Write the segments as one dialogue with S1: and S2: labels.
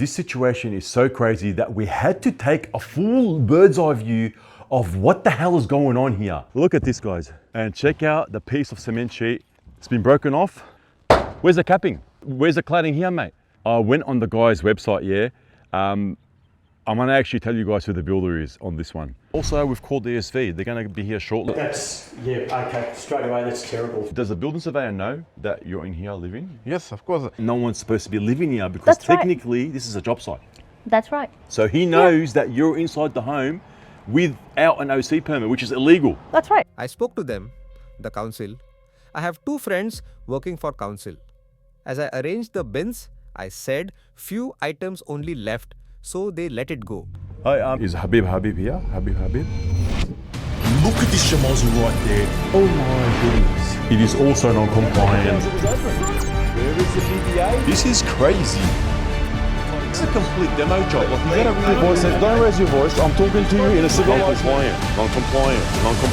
S1: This situation is so crazy that we had to take a full bird's eye view of what the hell is going on here. Look at this, guys, and check out the piece of cement sheet. It's been broken off. Where's the capping? Where's the cladding here, mate? I went on the guy's website, yeah. I'm gonna actually tell you guys who the builder is on this one. Also, we've called the ESV. They're gonna be here shortly.
S2: Yeah, okay, straight away, that's terrible.
S1: Does the building surveyor know that you're in here living?
S3: Yes, of course.
S1: No one's supposed to be living here because
S4: That's right.
S1: technically this is a job site.
S4: That's right.
S1: So he knows that you're inside the home without an OC permit, which is illegal.
S4: That's right.
S5: I spoke to them, the council. I have 2 friends working for council. As I arranged the bins, I said few items only left, so they let it go.
S1: Hi, is Habib here? Habib?
S6: Look at this Shamazu right there.
S1: Oh my goodness. It is also non-compliant.
S6: Where is the VBA? This is crazy. It's a complete demo job. Like, you gotta really
S1: Voice, don't raise your voice. I'm talking to you in a civilized way. Non-compliant. Look at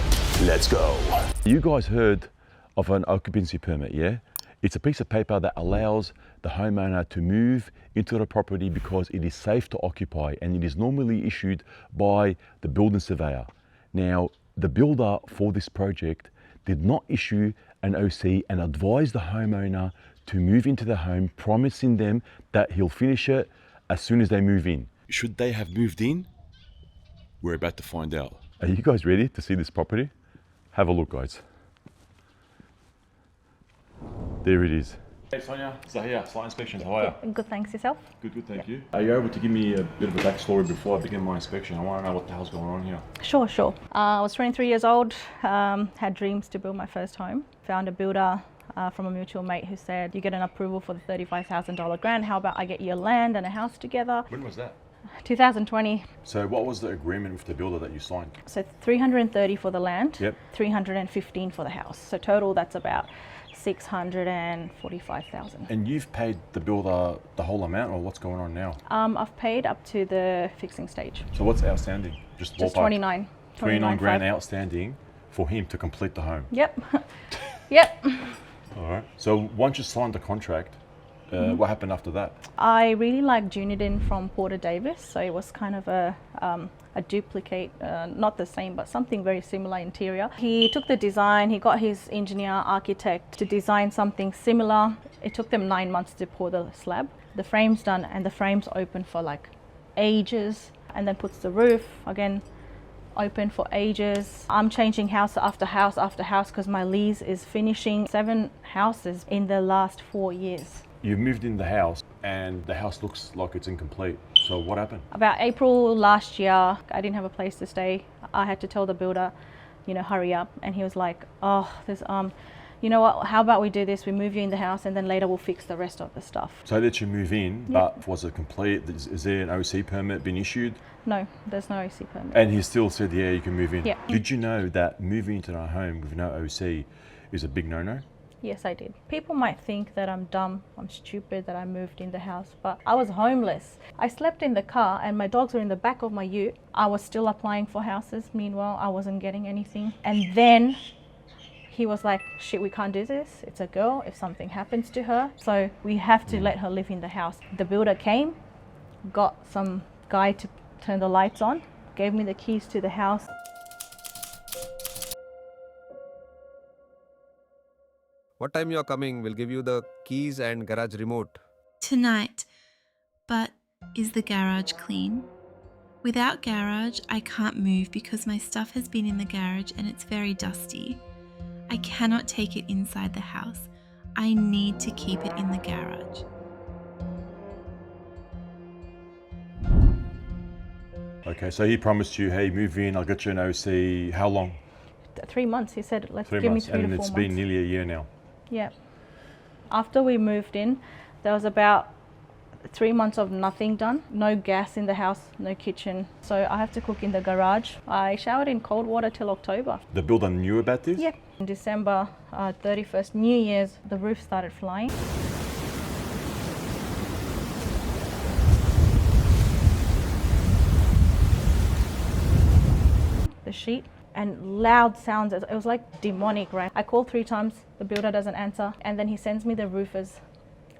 S1: this. Let's go. You guys heard of an occupancy permit, yeah? It's a piece of paper that allows the homeowner to move into the property because it is safe to occupy, and it is normally issued by the building surveyor. Now, the builder for this project did not issue an OC and advised the homeowner to move into the home, promising them that he'll finish it as soon as they move in.
S6: Should they have moved in? We're about to find out.
S1: Are you guys ready to see this property? Have a look, guys. There it is. Hey Sonia, Zahia, Site Inspections, how are you?
S4: Good, thanks. Yourself?
S1: Good, thank you. Are you able to give me a bit of a backstory before I begin my inspection? I want to know what the hell's going on here.
S4: Sure. I was 23 years old, had dreams to build my first home. Found a builder from a mutual mate who said, you get an approval for the $35,000 grant, how about I get you land and a house together?
S1: When was that?
S4: 2020.
S1: So what was the agreement with the builder that you signed?
S4: So 330 for the land,
S1: Yep.
S4: 315 for the house. So total, that's about 645,000.
S1: And you've paid the builder the whole amount, or what's going on now?
S4: I've paid up to the fixing stage.
S1: So what's outstanding? Just
S4: Just
S1: ballpark.
S4: 29
S1: grand
S4: 5.
S1: outstanding for him to complete the home.
S4: Yep. Yep.
S1: All right. So once you signed the contract, what happened after that?
S4: I really like Dunedin from Porter Davis, so it was kind of a duplicate, not the same, but something very similar interior. He took the design, he got his engineer, architect to design something similar. It took them 9 months to pour the slab. The frame's done, and the frame's open for like ages, and then puts the roof, again, open for ages. I'm changing house after house after house because my lease is finishing 7 houses in the last 4 years.
S1: You moved in the house and the house looks like it's incomplete. So what happened?
S4: About April last year, I didn't have a place to stay. I had to tell the builder, hurry up. And he was like, oh, there's, you know what, how about we do this? We move you in the house and then later we'll fix the rest of the stuff.
S1: So let you move in, but was it complete? Is there an OC permit been issued?
S4: No, there's no OC permit.
S1: And he still said, yeah, you can move in.
S4: Yeah.
S1: Did you know that moving into a home with no OC is a big no-no?
S4: Yes, I did. People might think that I'm dumb, I'm stupid that I moved in the house, but I was homeless. I slept in the car and my dogs were in the back of my ute. I was still applying for houses. Meanwhile, I wasn't getting anything. And then he was like, shit, we can't do this. It's a girl. If something happens to her, so we have to let her live in the house. The builder came, got some guy to turn the lights on, gave me the keys to the house.
S5: What time you are coming? We'll give you the keys and garage remote.
S7: Tonight. But is the garage clean? Without garage, I can't move because my stuff has been in the garage and it's very dusty. I cannot take it inside the house. I need to keep it in the garage.
S1: Okay, so he promised you, hey, move in, I'll get you an OC. How long?
S4: 3 months. He said, let's
S1: 3
S4: give
S1: months.
S4: me 3 to 4
S1: And
S4: months.
S1: it's been nearly a year now.
S4: Yeah. After we moved in, there was about 3 months of nothing done. No gas in the house, no kitchen. So I have to cook in the garage. I showered in cold water till October.
S1: The builder knew about this?
S4: Yeah. In December 31st, New Year's, the roof started flying. The sheet. And loud sounds, it was like demonic, right? I called 3 times, the builder doesn't answer, and then he sends me the roofer's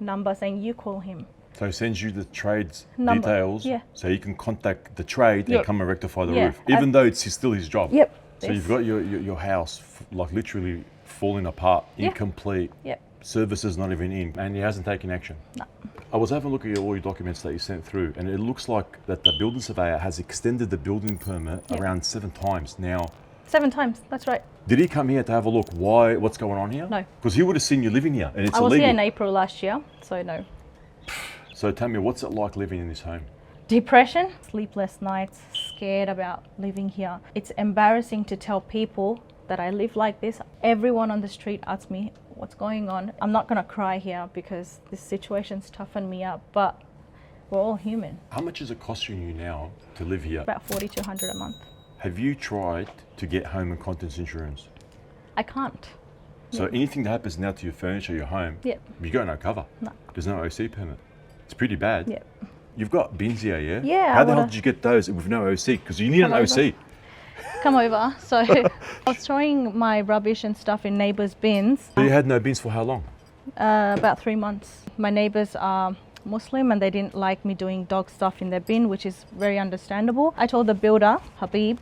S4: number saying, you call him.
S1: So he sends you the trade's
S4: Number,
S1: details,
S4: yeah.
S1: so you can contact the trade and
S4: Yep.
S1: come and rectify the
S4: Yeah,
S1: roof, even though it's still his job.
S4: Yep.
S1: So
S4: this-
S1: you've got your house like literally falling apart,
S4: Yeah.
S1: incomplete,
S4: Yep.
S1: services not even in, and he hasn't taken action.
S4: No.
S1: I was having a look at all your documents that you sent through, and it looks like that the building surveyor has extended the building permit
S4: Yep.
S1: around 7 times now.
S4: 7 times, that's right.
S1: Did he come here to have a look? What's going on here?
S4: No.
S1: Because he would have seen you living here, and it's
S4: I was
S1: illegal.
S4: here in April last year, so no.
S1: So tell me, what's it like living in this home?
S4: Depression, sleepless nights, scared about living here. It's embarrassing to tell people that I live like this. Everyone on the street asks me what's going on. I'm not gonna cry here because this situation's toughened me up, but we're all human.
S1: How much is it costing you now to live here?
S4: About 4,200 a month.
S1: Have you tried to get home and contents insurance?
S4: I can't.
S1: So anything that happens now to your furniture, your home,
S4: Yep.
S1: you got no cover.
S4: No.
S1: There's no OC permit. It's pretty bad.
S4: Yep.
S1: You've got bins here, yeah?
S4: Yeah,
S1: How
S4: I
S1: the hell
S4: would've-
S1: did you get those with no OC? Because you need an
S4: Come
S1: OC.
S4: Come over. So I was throwing my rubbish and stuff in neighbours' bins.
S1: So you had no bins for how long?
S4: About 3 months. My neighbours are Muslim and they didn't like me doing dog stuff in their bin, which is very understandable. I told the builder, Habib,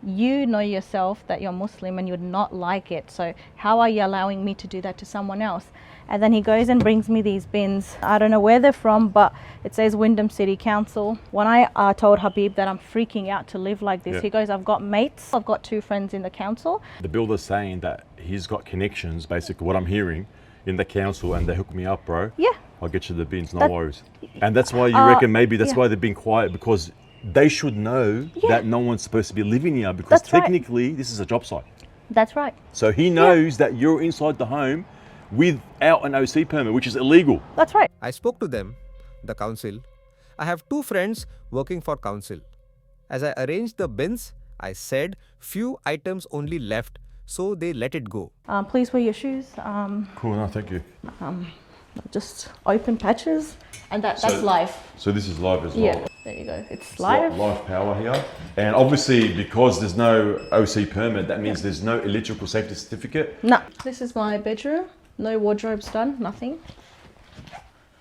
S4: you know yourself that you're Muslim and you'd not like it. So how are you allowing me to do that to someone else? And then he goes and brings me these bins. I don't know where they're from, but it says Wyndham City Council. When I told Habib that I'm freaking out to live like this,
S1: Yeah.
S4: he goes, I've got mates. I've got 2 friends in the council.
S1: The builder's saying that he's got connections, basically what I'm hearing, in the council, and they hook me up, bro.
S4: Yeah.
S1: I'll get you the bins, no
S4: That-
S1: worries. And that's why you reckon maybe that's
S4: yeah.
S1: why they've been quiet, because they should know
S4: Yeah.
S1: that no one's supposed to be living here, because
S4: That's right.
S1: technically this is a job site.
S4: That's right.
S1: So he knows that you're inside the home without an OC permit, which is illegal.
S4: That's right.
S5: I spoke to them, the council. I have 2 friends working for council. As I arranged the bins, I said few items only left, so they let it go.
S4: Please wear your shoes.
S1: Cool, no, thank you.
S4: Just open patches, and that's
S1: So-
S4: live.
S1: So this is live as well.
S4: Yeah, there you go. It's live.
S1: Live power here. And obviously, because there's no OC permit, that means there's no electrical safety certificate.
S4: No, this is my bedroom. No wardrobes done. Nothing.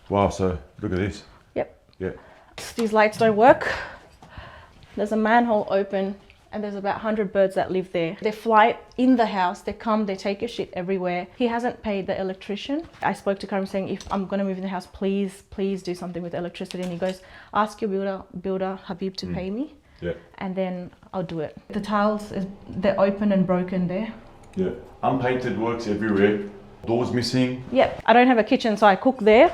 S1: Wow, so look at this.
S4: Yep.
S1: Yeah.
S4: These lights don't work. There's a manhole open, and there's about 100 birds that live there. They fly in the house. They come. They take your shit everywhere. He hasn't paid the electrician. I spoke to Karim saying, if I'm going to move in the house, please do something with electricity. And he goes, ask your builder Habib to pay me.
S1: Yeah.
S4: And then I'll do it. The tiles, they're open and broken there.
S1: Yeah. Unpainted works everywhere. Doors missing.
S4: Yep. I don't have a kitchen, so I cook there.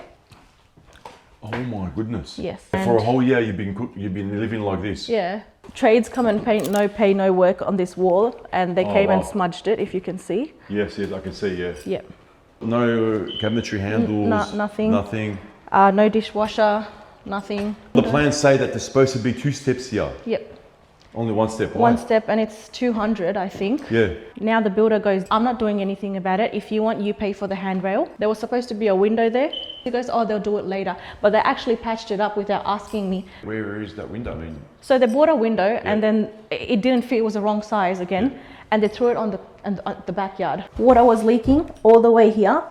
S1: Oh my goodness.
S4: Yes.
S1: For a whole year, you've been living like this.
S4: Yeah. Trades come and paint, no work on this wall, and they came and
S1: wow.
S4: smudged it, if you can see.
S1: Yes, I can see. Yeah.
S4: Yep.
S1: No cabinetry handles.
S4: nothing.
S1: Nothing.
S4: No dishwasher, nothing.
S1: The plans say that there's supposed to be 2 steps here.
S4: Yep.
S1: Only 1 step. Why?
S4: One step, and it's 200, I think.
S1: Yeah.
S4: Now the builder goes, I'm not doing anything about it. If you want, you pay for the handrail. There was supposed to be a window there. He goes, oh, they'll do it later. But they actually patched it up without asking me.
S1: Where is that window? I mean,
S4: So they bought a window, and then it didn't fit. It was the wrong size again, and they threw it on the backyard. Water was leaking all the way here.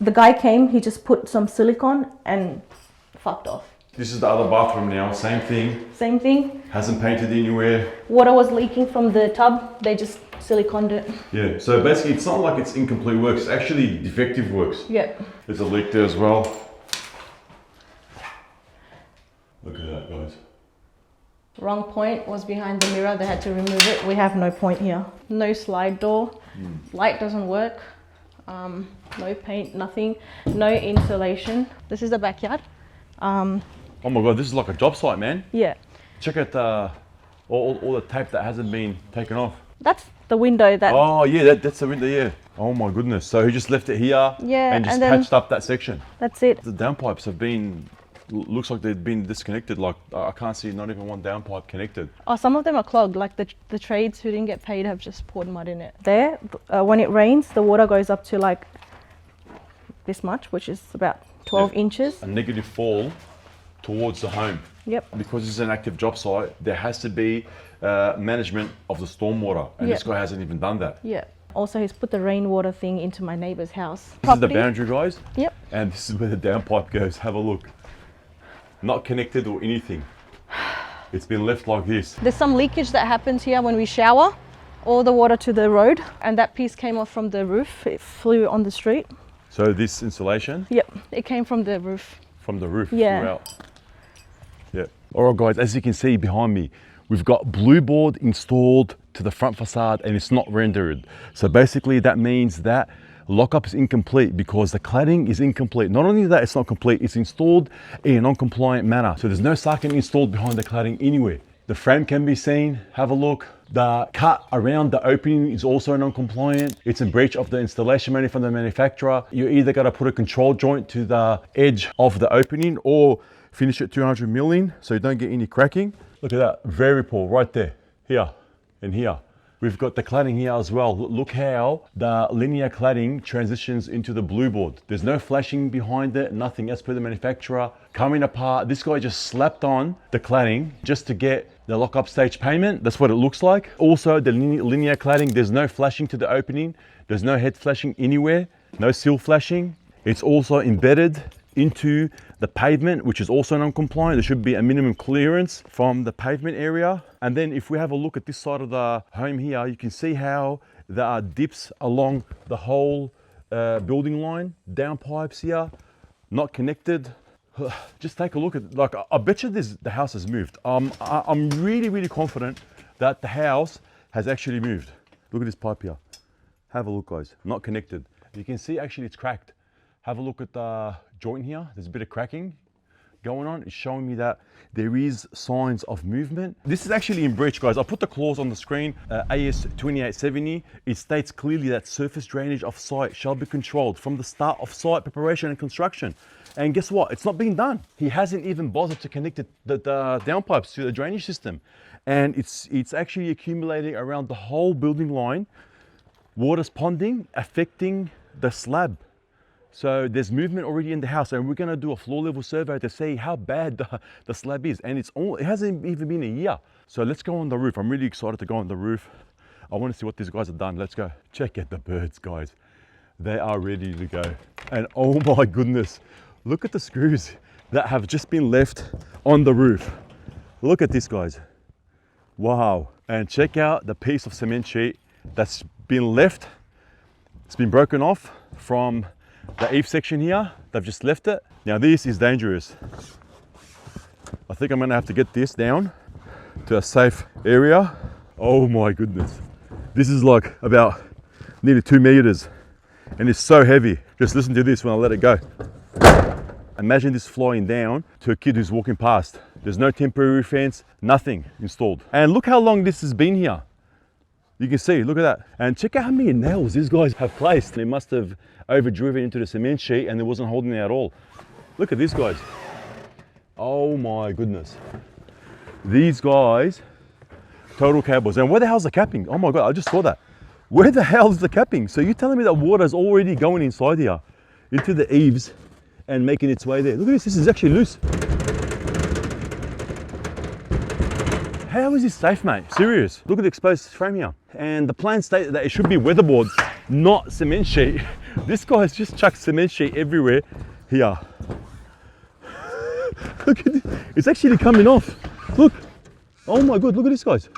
S4: The guy came. He just put some silicone and fucked off.
S1: this is the other bathroom now. Same thing.
S4: Same thing.
S1: Hasn't painted anywhere.
S4: Water was leaking from the tub. They just siliconed it.
S1: Yeah. So basically, it's not like it's incomplete works. It's actually defective works.
S4: Yep.
S1: There's a leak there as well. Look at that, guys.
S4: Wrong point was behind the mirror. They had to remove it. We have no point here. No slide door. Light doesn't work. No paint, nothing. No insulation. This is the backyard.
S1: Oh my God, this is like a job site, man.
S4: Yeah.
S1: Check out all the tape that hasn't been taken off.
S4: That's the window that.
S1: Oh yeah, that's the window, yeah. Oh my goodness. So he just left it here
S4: Yeah,
S1: and just
S4: and then-
S1: patched up that section.
S4: That's it.
S1: The downpipes have been, looks like they've been disconnected. Like I can't see not even one downpipe connected.
S4: Oh, some of them are clogged. Like the trades who didn't get paid have just poured mud in it. There, when it rains, the water goes up to like this much, which is about 12
S1: Yeah.
S4: inches.
S1: A negative fall towards the home.
S4: Yep.
S1: Because it's an active job site, there has to be management of the stormwater, and
S4: Yeah.
S1: this guy hasn't even done that.
S4: Yeah. Also, he's put the rainwater thing into my neighbor's house.
S1: This is the
S4: Property.
S1: boundary, guys,
S4: Yep.
S1: and this is where the downpipe goes. Have a look. not connected or anything. It's been left like this.
S4: There's some leakage that happens here when we shower. All the water to the road, and that piece came off from the roof. It flew on the street.
S1: So this insulation?
S4: Yep, it came from the roof.
S1: From the roof
S4: Yeah.
S1: throughout. Yeah. All right, guys, as you can see behind me, we've got blue board installed to the front facade and it's not rendered. So basically that means that lockup is incomplete because the cladding is incomplete. Not only that, it's not complete, it's installed in a non-compliant manner. So there's no socket installed behind the cladding anywhere. The frame can be seen, have a look. The cut around the opening is also non-compliant. It's in breach of the installation manual from the manufacturer. You either got to put a control joint to the edge of the opening or finish it 200 mil in so you don't get any cracking. Look at that, very poor, right there, here and here. We've got the cladding here as well. Look how the linear cladding transitions into the blue board. There's no flashing behind it, nothing as per the manufacturer. Coming apart, this guy just slapped on the cladding just to get the lockup stage payment. That's what it looks like. Also, the linear cladding, there's no flashing to the opening. There's no head flashing anywhere, no seal flashing. It's also embedded into the pavement, which is also non-compliant. There should be a minimum clearance from the pavement area. And then if we have a look at this side of the home here, you can see how there are dips along the whole building line, down pipes here, not connected. Just take a look at, like, I bet you the house has moved. I'm really confident that the house has actually moved. Look at this pipe here. Have a look, guys, not connected. You can see actually it's cracked. Have a look at the joint here. There's a bit of cracking going on. It's showing me that there is signs of movement. This is actually in breach, guys. I put the clause on the screen, AS 2870. It states clearly that surface drainage of site shall be controlled from the start of site preparation and construction. And guess what? It's not being done. He hasn't even bothered to connect the downpipes to the drainage system. And it's actually accumulating around the whole building line. Water's ponding, affecting the slab. So there's movement already in the house, and we're gonna do a floor level survey to see how bad the slab is. And it hasn't even been a year. So let's go on the roof. I'm really excited to go on the roof. I wanna see what these guys have done. Let's go. Check out the birds, guys. They are ready to go. And oh my goodness, look at the screws that have just been left on the roof. Look at this, guys. Wow. And check out the piece of cement sheet that's been left. It's been broken off from the eave section here. They've just left it. Now this is dangerous. I think I'm gonna have to get this down to a safe area. Oh my goodness. This is like about nearly 2 meters and it's so heavy. Just listen to this when I let it go. Imagine this flying down to a kid who's walking past. There's no temporary fence, nothing installed. And look how long this has been here. You can see, look at that. And check out how many nails these guys have placed. They must have overdriven into the cement sheet and it wasn't holding it at all. Look at these guys. Oh my goodness. These guys, total cables. And where the hell's the capping? Oh my God, I just saw that. Where the hell is the capping? So you're telling me that water is already going inside here, into the eaves and making its way there. Look at this is actually loose. How is this safe, mate? Serious. Look at the exposed frame here. And the plan states that it should be weatherboard, not cement sheet. This guy's just chucked cement sheet everywhere here. Look at this. It's actually coming off. Look. Oh my God, look at this, guys.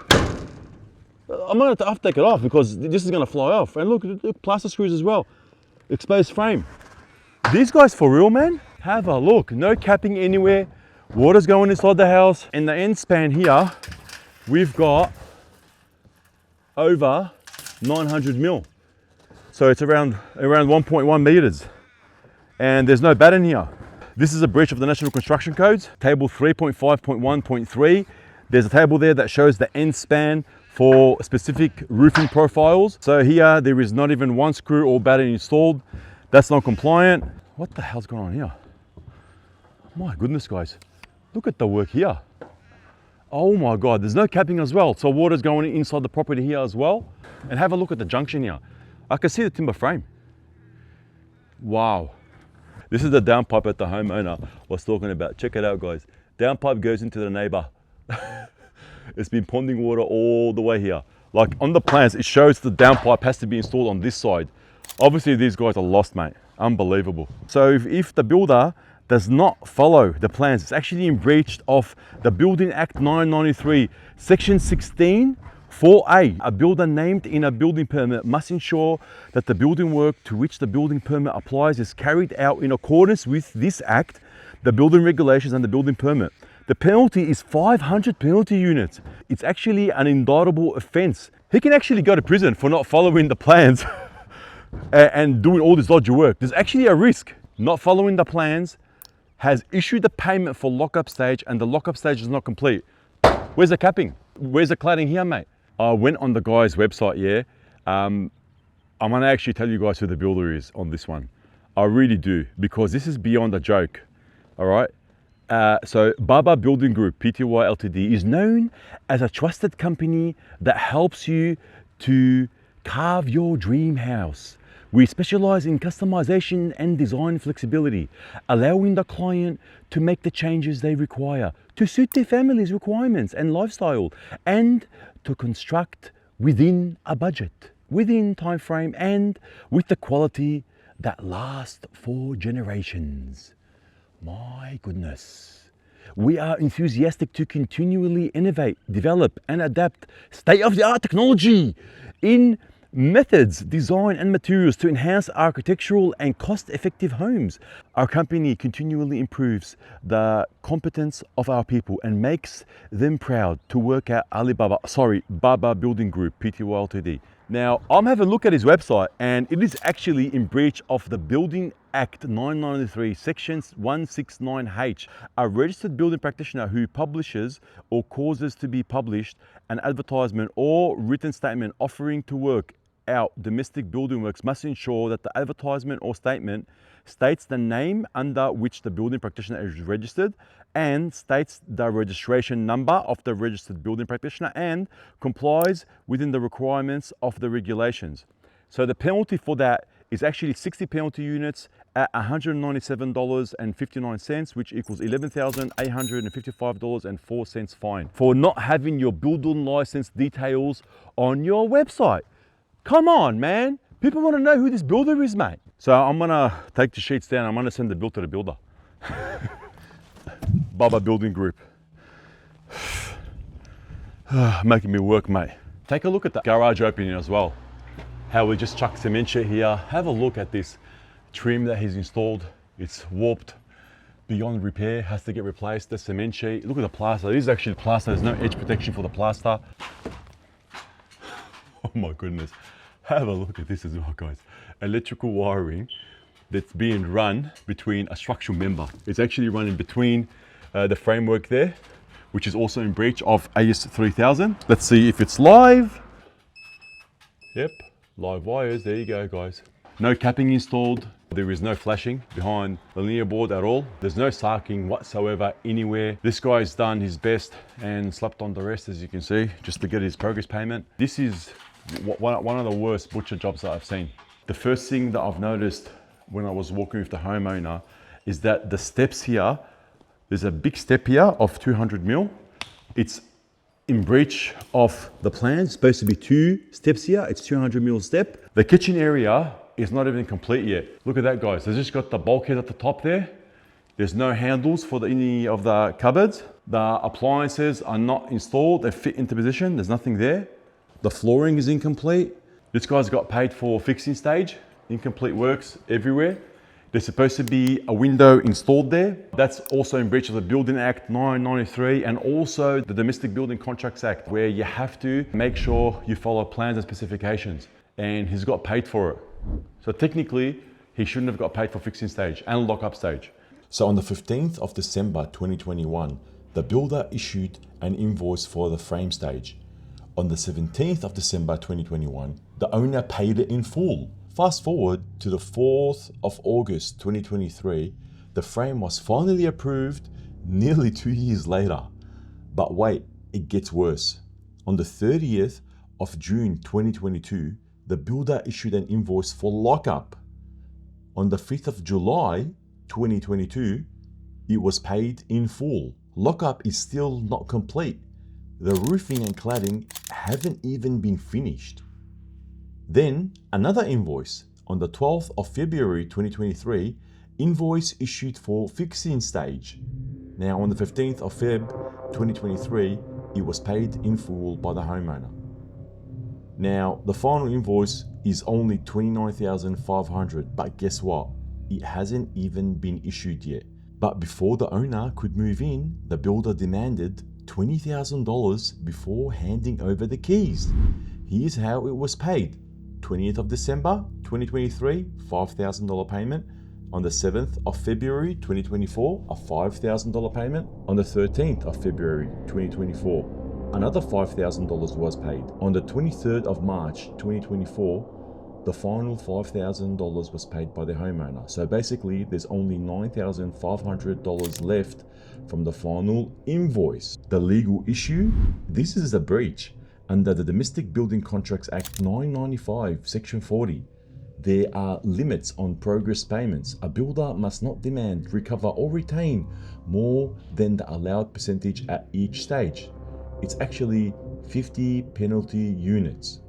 S1: I'm gonna have to take it off because this is gonna fly off. And look, plaster screws as well. Exposed frame. These guys for real, man. Have a look. No capping anywhere. Water's going inside the house. In the end span here, we've got over 900 mil. So it's around 1.1 meters. And there's no batten here. This is a breach of the National Construction Codes, table 3.5.1.3. There's a table there that shows the end span for specific roofing profiles. So here, there is not even one screw or batten installed. That's not compliant. What the hell's going on here? My goodness, guys. Look at the work here. Oh my God, there's no capping as well. So water's going inside the property here as well. And have a look at the junction here. I can see the timber frame. Wow. This is the downpipe that the homeowner was talking about. Check it out, guys. Downpipe goes into the neighbor. It's been ponding water all the way here. Like on the plans, it shows the downpipe has to be installed on this side. Obviously, these guys are lost, mate. Unbelievable. So if the builder does not follow the plans. It's actually in breach of the Building Act 993, Section 16, 4A. A builder named in a building permit must ensure that the building work to which the building permit applies is carried out in accordance with this act, the building regulations and the building permit. The penalty is 500 penalty units. It's actually an indictable offence. He can actually go to prison for not following the plans and doing all this dodgy work. There's actually a risk. Not following the plans has issued the payment for lockup stage and the lockup stage is not complete. Where's the capping? Where's the cladding here, mate? I went on the guy's website, yeah. I'm gonna actually tell you guys who the builder is on this one. I really do, because this is beyond a joke, all right? So Baba Building Group, Pty Ltd, is known as a trusted company that helps you to carve your dream house. We specialize in customization and design flexibility, allowing the client to make the changes they require to suit their family's requirements and lifestyle, and to construct within a budget, within time frame, and with the quality that lasts for generations. My goodness. We are enthusiastic to continually innovate, develop, and adapt state-of-the-art technology in methods, design, and materials to enhance architectural and cost-effective homes. Our company continually improves the competence of our people and makes them proud to work at Baba Building Group, Pty Ltd. Now, I'm having a look at his website and it is actually in breach of the Building Act 993, Section 169H. A registered building practitioner who publishes or causes to be published an advertisement or written statement offering to work out domestic building works must ensure that the advertisement or statement states the name under which the building practitioner is registered and states the registration number of the registered building practitioner and complies within the requirements of the regulations. So the penalty for that is actually 60 penalty units at $197.59, which equals $11,855.04 fine for not having your building license details on your website. Come on, man. People want to know who this builder is, mate. So I'm gonna take the sheets down. I'm gonna send the bill to the builder. Baba Building Group. Making me work, mate. Take a look at the garage opening as well. How we just chucked cement sheet here. Have a look at this trim that he's installed. It's warped beyond repair, has to get replaced. The cement sheet. Look at the plaster. This is actually plaster. There's no edge protection for the plaster. Oh my goodness. Have a look at this as well, guys. Electrical wiring that's being run between a structural member. It's actually running between the framework there, which is also in breach of AS 3000. Let's see if it's live. Yep, live wires. There you go, guys. No capping installed. There is no flashing behind the linear board at all. There's no sarking whatsoever anywhere. This guy's done his best and slapped on the rest, as you can see, just to get his progress payment. This is one of the worst butcher jobs that I've seen. The first thing that I've noticed when I was walking with the homeowner is that the steps here, there's a big step here of 200 mil. It's in breach of the plan. It's supposed to be 2 steps here. It's 200 mil step. The kitchen area is not even complete yet. Look at that, guys. They've just got the bulkhead at the top there. There's no handles for any of the cupboards. The appliances are not installed. They fit into position. There's nothing there. The flooring is incomplete. This guy's got paid for fixing stage. Incomplete works everywhere. There's supposed to be a window installed there. That's also in breach of the Building Act 993 and also the Domestic Building Contracts Act, where you have to make sure you follow plans and specifications. And he's got paid for it. So technically, he shouldn't have got paid for fixing stage and lockup stage.
S6: So on the 15th of December 2021, the builder issued an invoice for the frame stage. On the 17th of December 2021, the owner paid it in full. Fast forward to the 4th of August 2023, the frame was finally approved nearly 2 years later. But wait, it gets worse. On the 30th of June 2022, the builder issued an invoice for lockup. On the 5th of July 2022, it was paid in full. Lockup is still not complete. The roofing and cladding haven't even been finished. Then another invoice on the 12th of February 2023, Invoice issued for fixing stage. Now on the 15th of Feb 2023, it was paid in full by the homeowner. Now the final invoice is only $29,500, but guess what? It hasn't even been issued yet. But before the owner could move in, the builder demanded $20,000 before handing over the keys. Here's how it was paid. 20th of December 2023, $5,000 payment. On the 7th of February 2024, a $5,000 payment. On the 13th of February 2024, another $5,000 was paid. On the 23rd of March 2024, the final $5,000 was paid by the homeowner. So basically, there's only $9,500 left from the final invoice. The legal issue? This is a breach under the Domestic Building Contracts Act 995, Section 40. There are limits on progress payments. A builder must not demand, recover or retain more than the allowed percentage at each stage. It's actually 50 penalty units.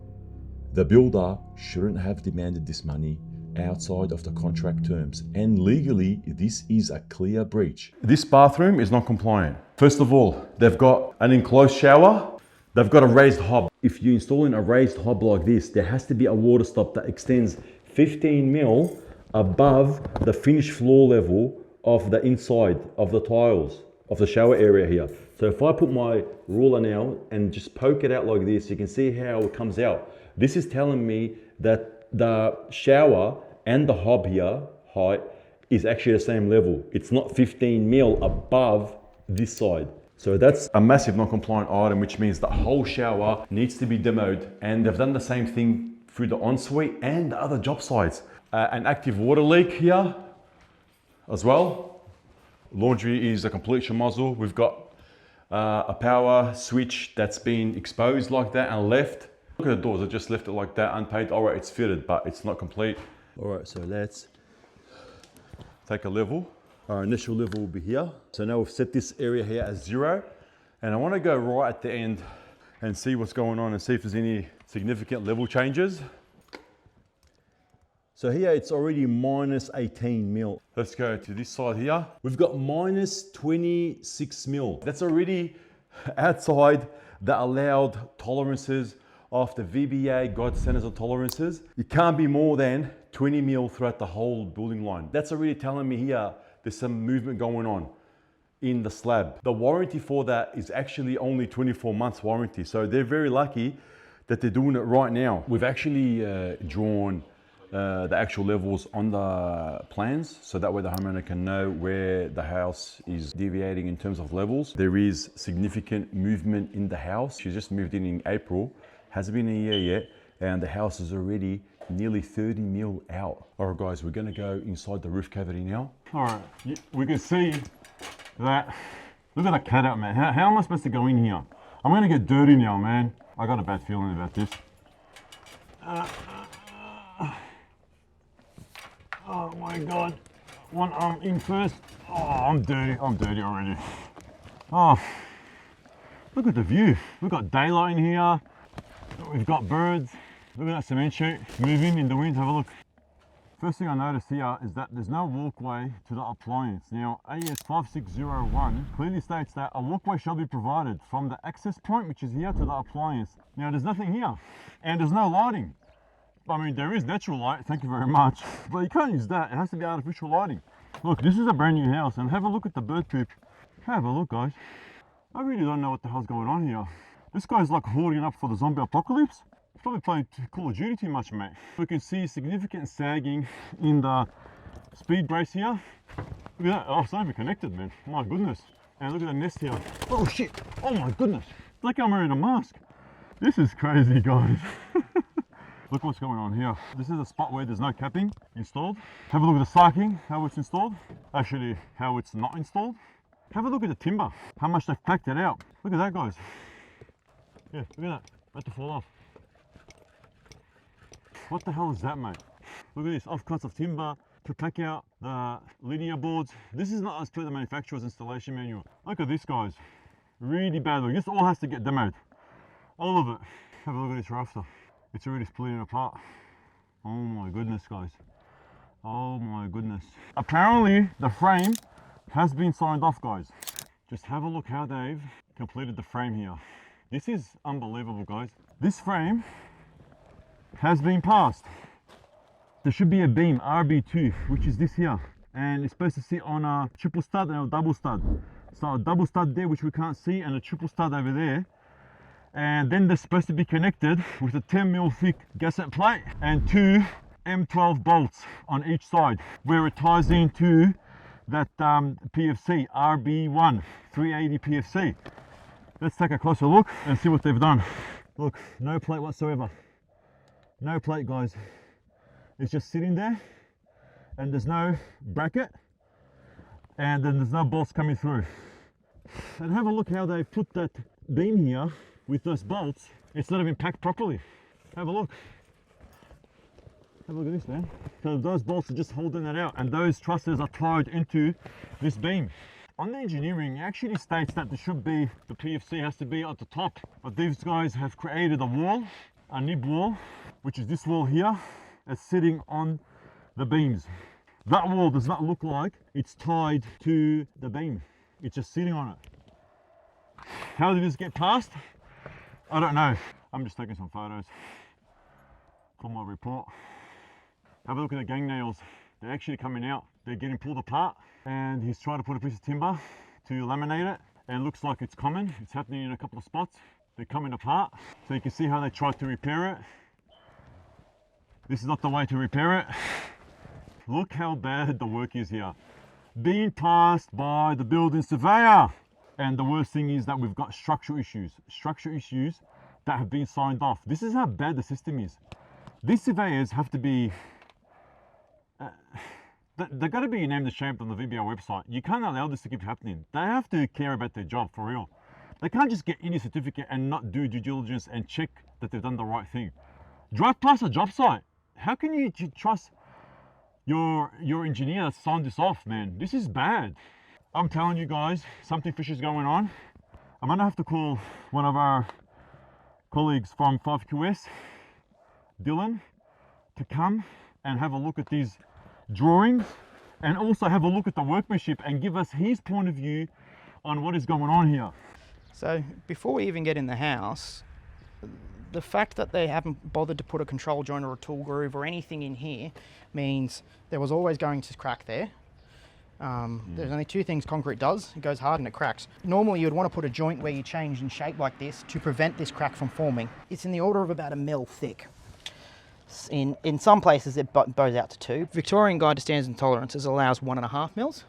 S6: The builder shouldn't have demanded this money outside of the contract terms, and legally this is a clear breach.
S1: This bathroom is not compliant. First of all, they've got an enclosed shower. They've got a raised hob. If you're installing a raised hob like this, there has to be a water stop that extends 15 mil above the finished floor level of the inside of the tiles of the shower area here. So if I put my ruler now and just poke it out like this, you can see how it comes out. This is telling me that the shower and the hob here height is actually the same level. It's not 15 mil above this side. So that's a massive non-compliant item, which means the whole shower needs to be demoed, and they've done the same thing through the ensuite and the other job sites. An active water leak here as well. Laundry is a complete schmozzle. We've got a power switch that's been exposed like that and left. Look at the doors, I just left it like that, unpaid. All right, it's fitted, but it's not complete. All right, so let's take a level. Our initial level will be here. So now we've set this area here as 0. And I want to go right at the end and see what's going on and see if there's any significant level changes. So here it's already minus 18 mil. Let's go to this side here. We've got minus 26 mil. That's already outside the allowed tolerances of the VBA God Standards of Tolerances. It can't be more than 20 mil throughout the whole building line. That's already telling me here there's some movement going on in the slab. The warranty for that is actually only 24 months warranty. So they're very lucky that they're doing it right now. We've actually drawn the actual levels on the plans, so that way the homeowner can know where the house is deviating in terms of levels. There is significant movement in the house. She just moved in April, hasn't been a year yet, and the house is already nearly 30 mil out. All right guys, we're gonna go inside the roof cavity now. All right, we can see that. Look at that cutout, man. How am I supposed to go in here? I'm gonna get dirty now, man. I got a bad feeling about this. Oh my God. One arm in first. Oh, I'm dirty already. Oh, look at the view. We've got daylight in here. We've got birds. Look at that cement sheet moving in the wind. Have a look. First thing I noticed here is that there's no walkway to the appliance. Now, AS 5601 clearly states that a walkway shall be provided from the access point, which is here, to the appliance. Now, there's nothing here, and there's no lighting. I mean, there is natural light, thank you very much, but you can't use that. It has to be artificial lighting. Look, this is a brand new house, and have a look at the bird poop. Have a look, guys. I really don't know what the hell's going on here. This guy's like hoarding up for the zombie apocalypse. He's probably playing Call of Duty too much, mate. We can see significant sagging in the speed brace here. Look at that. Oh, it's not even connected, man. My goodness. And look at the nest here. Oh shit. Oh my goodness. It's like I'm wearing a mask. This is crazy, guys. Look what's going on here. This is a spot where there's no capping installed. Have a look at the sarking, how it's installed. Actually, how it's not installed. Have a look at the timber, how much they've packed it out. Look at that, guys. Yeah, look at that, about to fall off. What the hell is that, mate? Look at this, offcuts of timber to pack out the linear boards. This is not as per the manufacturer's installation manual. Look at this, guys. Really bad look. This all has to get demoed. All of it. Have a look at this rafter. It's already splitting apart. Oh my goodness, guys. Oh my goodness. Apparently the frame has been signed off, guys. Just have a look how they've completed the frame here. This is unbelievable, guys. This frame has been passed. There should be a beam, RB2, which is this here. And it's supposed to sit on a triple stud and a double stud. So a double stud there, which we can't see, and a triple stud over there. And then they're supposed to be connected with a 10mm thick gasket plate and 2 M12 bolts on each side, where it ties into that PFC, RB1 380 PFC. Let's take a closer look and see what they've done. Look, no plate whatsoever. No plate, guys. It's just sitting there, and there's no bracket, and then there's no bolts coming through. And have a look how they put that beam here with those bolts. It's not even packed properly. Have a look. Have a look at this, man. So those bolts are just holding that out, and those trusses are tied into this beam. On the engineering, it actually states that there should be, the PFC has to be at the top, but these guys have created a wall, a nib wall, which is this wall here, that's sitting on the beams. That wall does not look like it's tied to the beam. It's just sitting on it. How did this get past? I don't know. I'm just taking some photos for my report. Have a look at the gang nails. They're actually coming out. They're getting pulled apart, and he's trying to put a piece of timber to laminate it, and it looks like it's common. It's happening in a couple of spots. They're coming apart. So you can see how they tried to repair it. This is not the way to repair it. Look how bad the work is here. Being passed by the building surveyor. And the worst thing is that we've got structural issues that have been signed off. This is how bad the system is. These surveyors have to be, they've got to be named and shamed on the VBA website. You can't allow this to keep happening. They have to care about their job for real. They can't just get any certificate and not do due diligence and check that they've done the right thing. Drive past a job site. How can you trust your engineer that signed this off, man? This is bad. I'm telling you guys, something fishy is going on. I'm gonna have to call one of our colleagues from 5QS, Dylan, to come and have a look at these drawings and also have a look at the workmanship and give us his point of view on what is going on here.
S3: So before we even get in the house, the fact that they haven't bothered to put a control joint or a tool groove or anything in here means there was always going to crack there. There's only two things concrete does. It goes hard and it cracks. Normally you'd want to put a joint where you change in shape like this to prevent this crack from forming. It's in the order of about 1 mil thick. In some places it bows out to 2. Victorian Guide to Standards and Tolerances allows 1.5 mils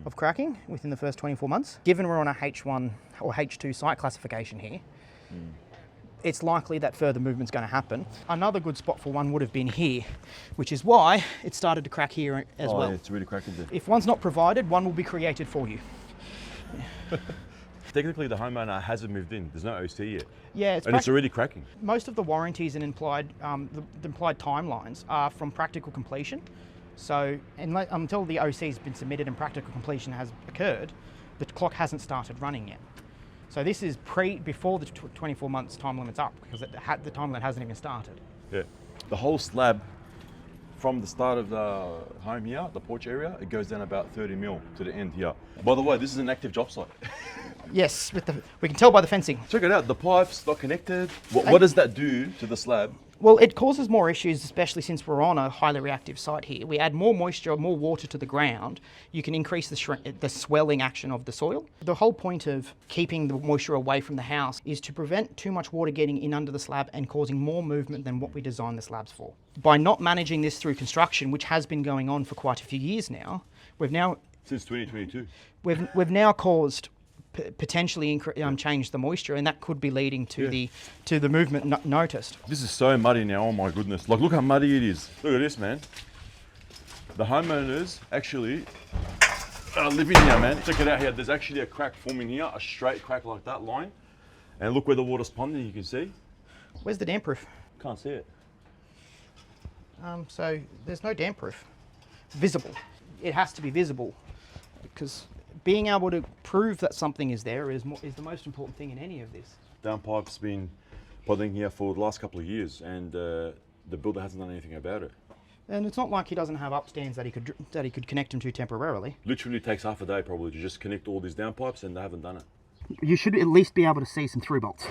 S3: of cracking within the first 24 months. Given we're on a H1 or H2 site classification here, it's likely that further movement's going to happen. Another good spot for one would have been here, which is why it started to crack here as well.
S1: Yeah, it's really cracking there.
S3: If one's not provided, one will be created for you.
S1: Technically, the homeowner hasn't moved in. There's no OC yet.
S3: Yeah,
S1: it's already cracking.
S3: Most of the warranties and implied, the implied timelines are from practical completion. So until the OC has been submitted and practical completion has occurred, the clock hasn't started running yet. So this is before the 24 months time limit's up, because the time limit hasn't even started.
S1: Yeah. The whole slab from the start of the home here, the porch area, it goes down about 30 mil to the end here. By the way, this is an active job site.
S3: Yes, we can tell by the fencing.
S1: Check it out, the pipe's not connected. What does that do to the slab?
S3: Well, it causes more issues, especially since we're on a highly reactive site here. We add more moisture, more water to the ground. You can increase the swelling action of the soil. The whole point of keeping the moisture away from the house is to prevent too much water getting in under the slab and causing more movement than what we designed the slabs for. By not managing this through construction, which has been going on for quite a few years now,
S1: Since 2022.
S3: We've now caused potentially change the moisture, and that could be leading to the movement noticed.
S1: This is so muddy now, oh my goodness. Like, look how muddy it is. Look at this, man. The homeowners actually live in here, man. Check it out here. There's actually a crack forming here, a straight crack like that line. And look where the water's ponding, you can see.
S3: Where's the damp proof?
S1: Can't see it.
S3: So there's no damp proof. Visible. It has to be visible, because being able to prove that something is there is the most important thing in any of this.
S1: Downpipe's been ponding here for the last couple of years, and the builder hasn't done anything about it.
S3: And it's not like he doesn't have upstands that he could connect them to temporarily.
S1: Literally takes half a day probably to just connect all these downpipes, and they haven't done it.
S3: You should at least be able to see some through bolts.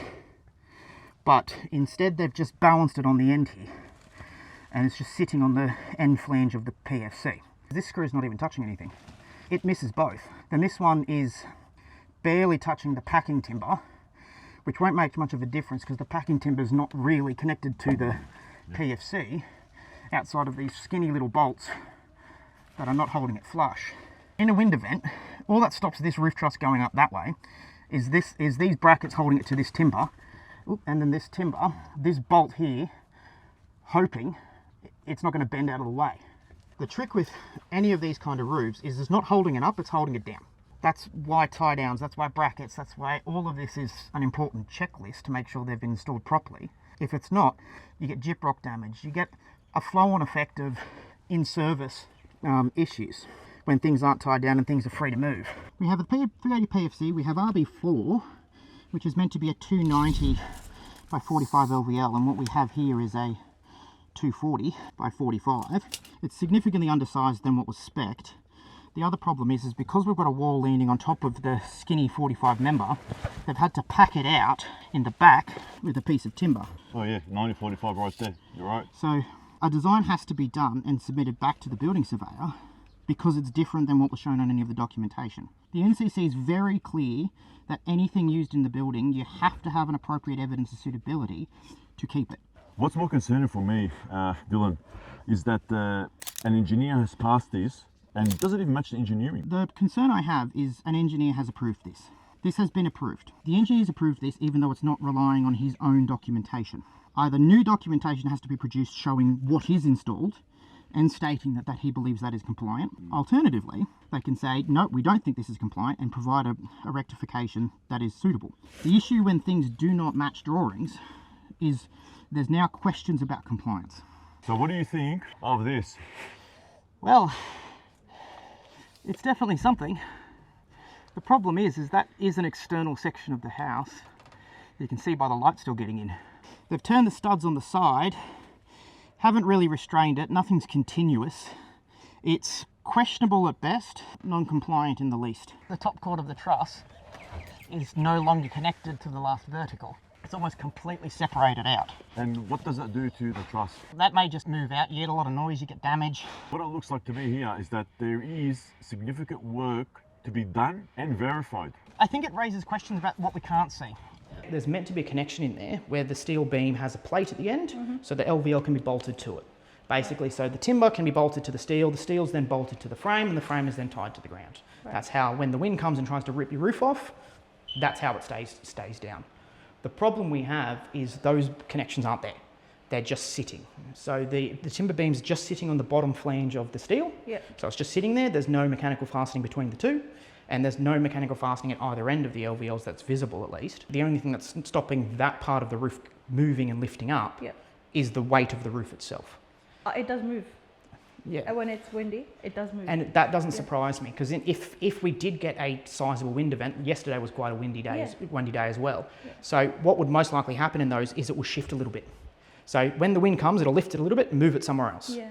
S3: But instead they've just balanced it on the end here, and it's just sitting on the end flange of the PFC. This screw is not even touching anything. It misses both. Then this one is barely touching the packing timber, which won't make much of a difference because the packing timber is not really connected to the PFC outside of these skinny little bolts that are not holding it flush. In a wind event, all that stops this roof truss going up that way is these brackets holding it to this timber. And then this bolt here, hoping it's not going to bend out of the way. The trick with any of these kind of roofs is it's not holding it up, it's holding it down. That's why tie downs, that's why brackets, that's why all of this is an important checklist to make sure they've been installed properly. If it's not, you get gyprock damage, you get a flow-on effect of in-service issues when things aren't tied down and things are free to move. We have a 380 PFC, we have RB4, which is meant to be a 290 by 45 LVL, and what we have here is a 240 by 45. It's significantly undersized than what was spec'd. The other problem is because we've got a wall leaning on top of the skinny 45 member, they've had to pack it out in the back with a piece of timber.
S1: Oh yeah, 90/45 right there, you're right.
S3: So a design has to be done and submitted back to the building surveyor because it's different than what was shown on any of the documentation. The NCC is very clear that anything used in the building, you have to have an appropriate evidence of suitability to keep it.
S1: What's more concerning for me, Dylan, is that an engineer has passed this and it doesn't even match the engineering.
S3: The concern I have is an engineer has approved this. This has been approved. The engineer's approved this even though it's not relying on his own documentation. Either new documentation has to be produced showing what is installed and stating that he believes that is compliant. Alternatively, they can say, no, we don't think this is compliant, and provide a rectification that is suitable. The issue when things do not match drawings is there's now questions about compliance.
S1: So what do you think of this?
S3: Well, it's definitely something. The problem is that is an external section of the house. You can see by the light still getting in. They've turned the studs on the side, haven't really restrained it, nothing's continuous. It's questionable at best, non-compliant in the least. The top chord of the truss is no longer connected to the last vertical. It's almost completely separated out.
S1: And what does that do to the truss?
S3: That may just move out, you get a lot of noise, you get damage.
S1: What it looks like to me here is that there is significant work to be done and verified.
S3: I think it raises questions about what we can't see. There's meant to be a connection in there where the steel beam has a plate at the end, so the LVL can be bolted to it. Basically, so the timber can be bolted to the steel's then bolted to the frame, and the frame is then tied to the ground. Right. That's how, when the wind comes and tries to rip your roof off, that's how it stays down. The problem we have is those connections aren't there. They're just sitting. So the timber beam's just sitting on the bottom flange of the steel. Yep. So it's just sitting there. There's no mechanical fastening between the two. And there's no mechanical fastening at either end of the LVLs that's visible at least. The only thing that's stopping that part of the roof moving and lifting up is the weight of the roof itself.
S4: It does move.
S3: Yeah.
S4: When it's windy, it does move.
S3: And that doesn't surprise me, because if we did get a sizable wind event, yesterday was quite a windy day as well. Yeah. So what would most likely happen in those is it will shift a little bit. So when the wind comes, it'll lift it a little bit and move it somewhere else. Yeah.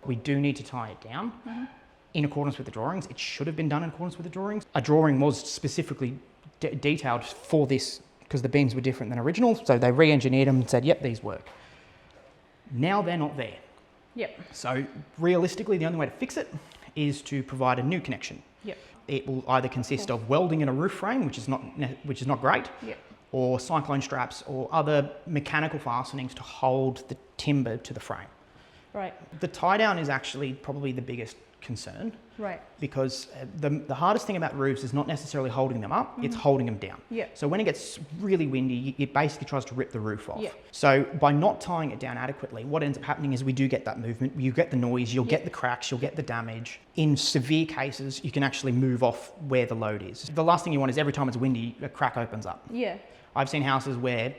S3: We do need to tie it down. In accordance with the drawings. It should have been done in accordance with the drawings. A drawing was specifically detailed for this because the beams were different than original, so they re-engineered them and said, yep, these work. Now they're not there. Yep. So realistically, the only way to fix it is to provide a new connection. Yep. It will either consist of welding in a roof frame, which is not great, or cyclone straps or other mechanical fastenings to hold the timber to the frame. Right. The tie down is actually probably the biggest concern, right? Because the hardest thing about roofs is not necessarily holding them up, it's holding them down. Yeah. So when it gets really windy, it basically tries to rip the roof off. Yeah. So by not tying it down adequately, what ends up happening is we do get that movement, you get the noise, you'll get the cracks, you'll get the damage. In severe cases, you can actually move off where the load is. The last thing you want is every time it's windy, a crack opens up. Yeah. I've seen houses where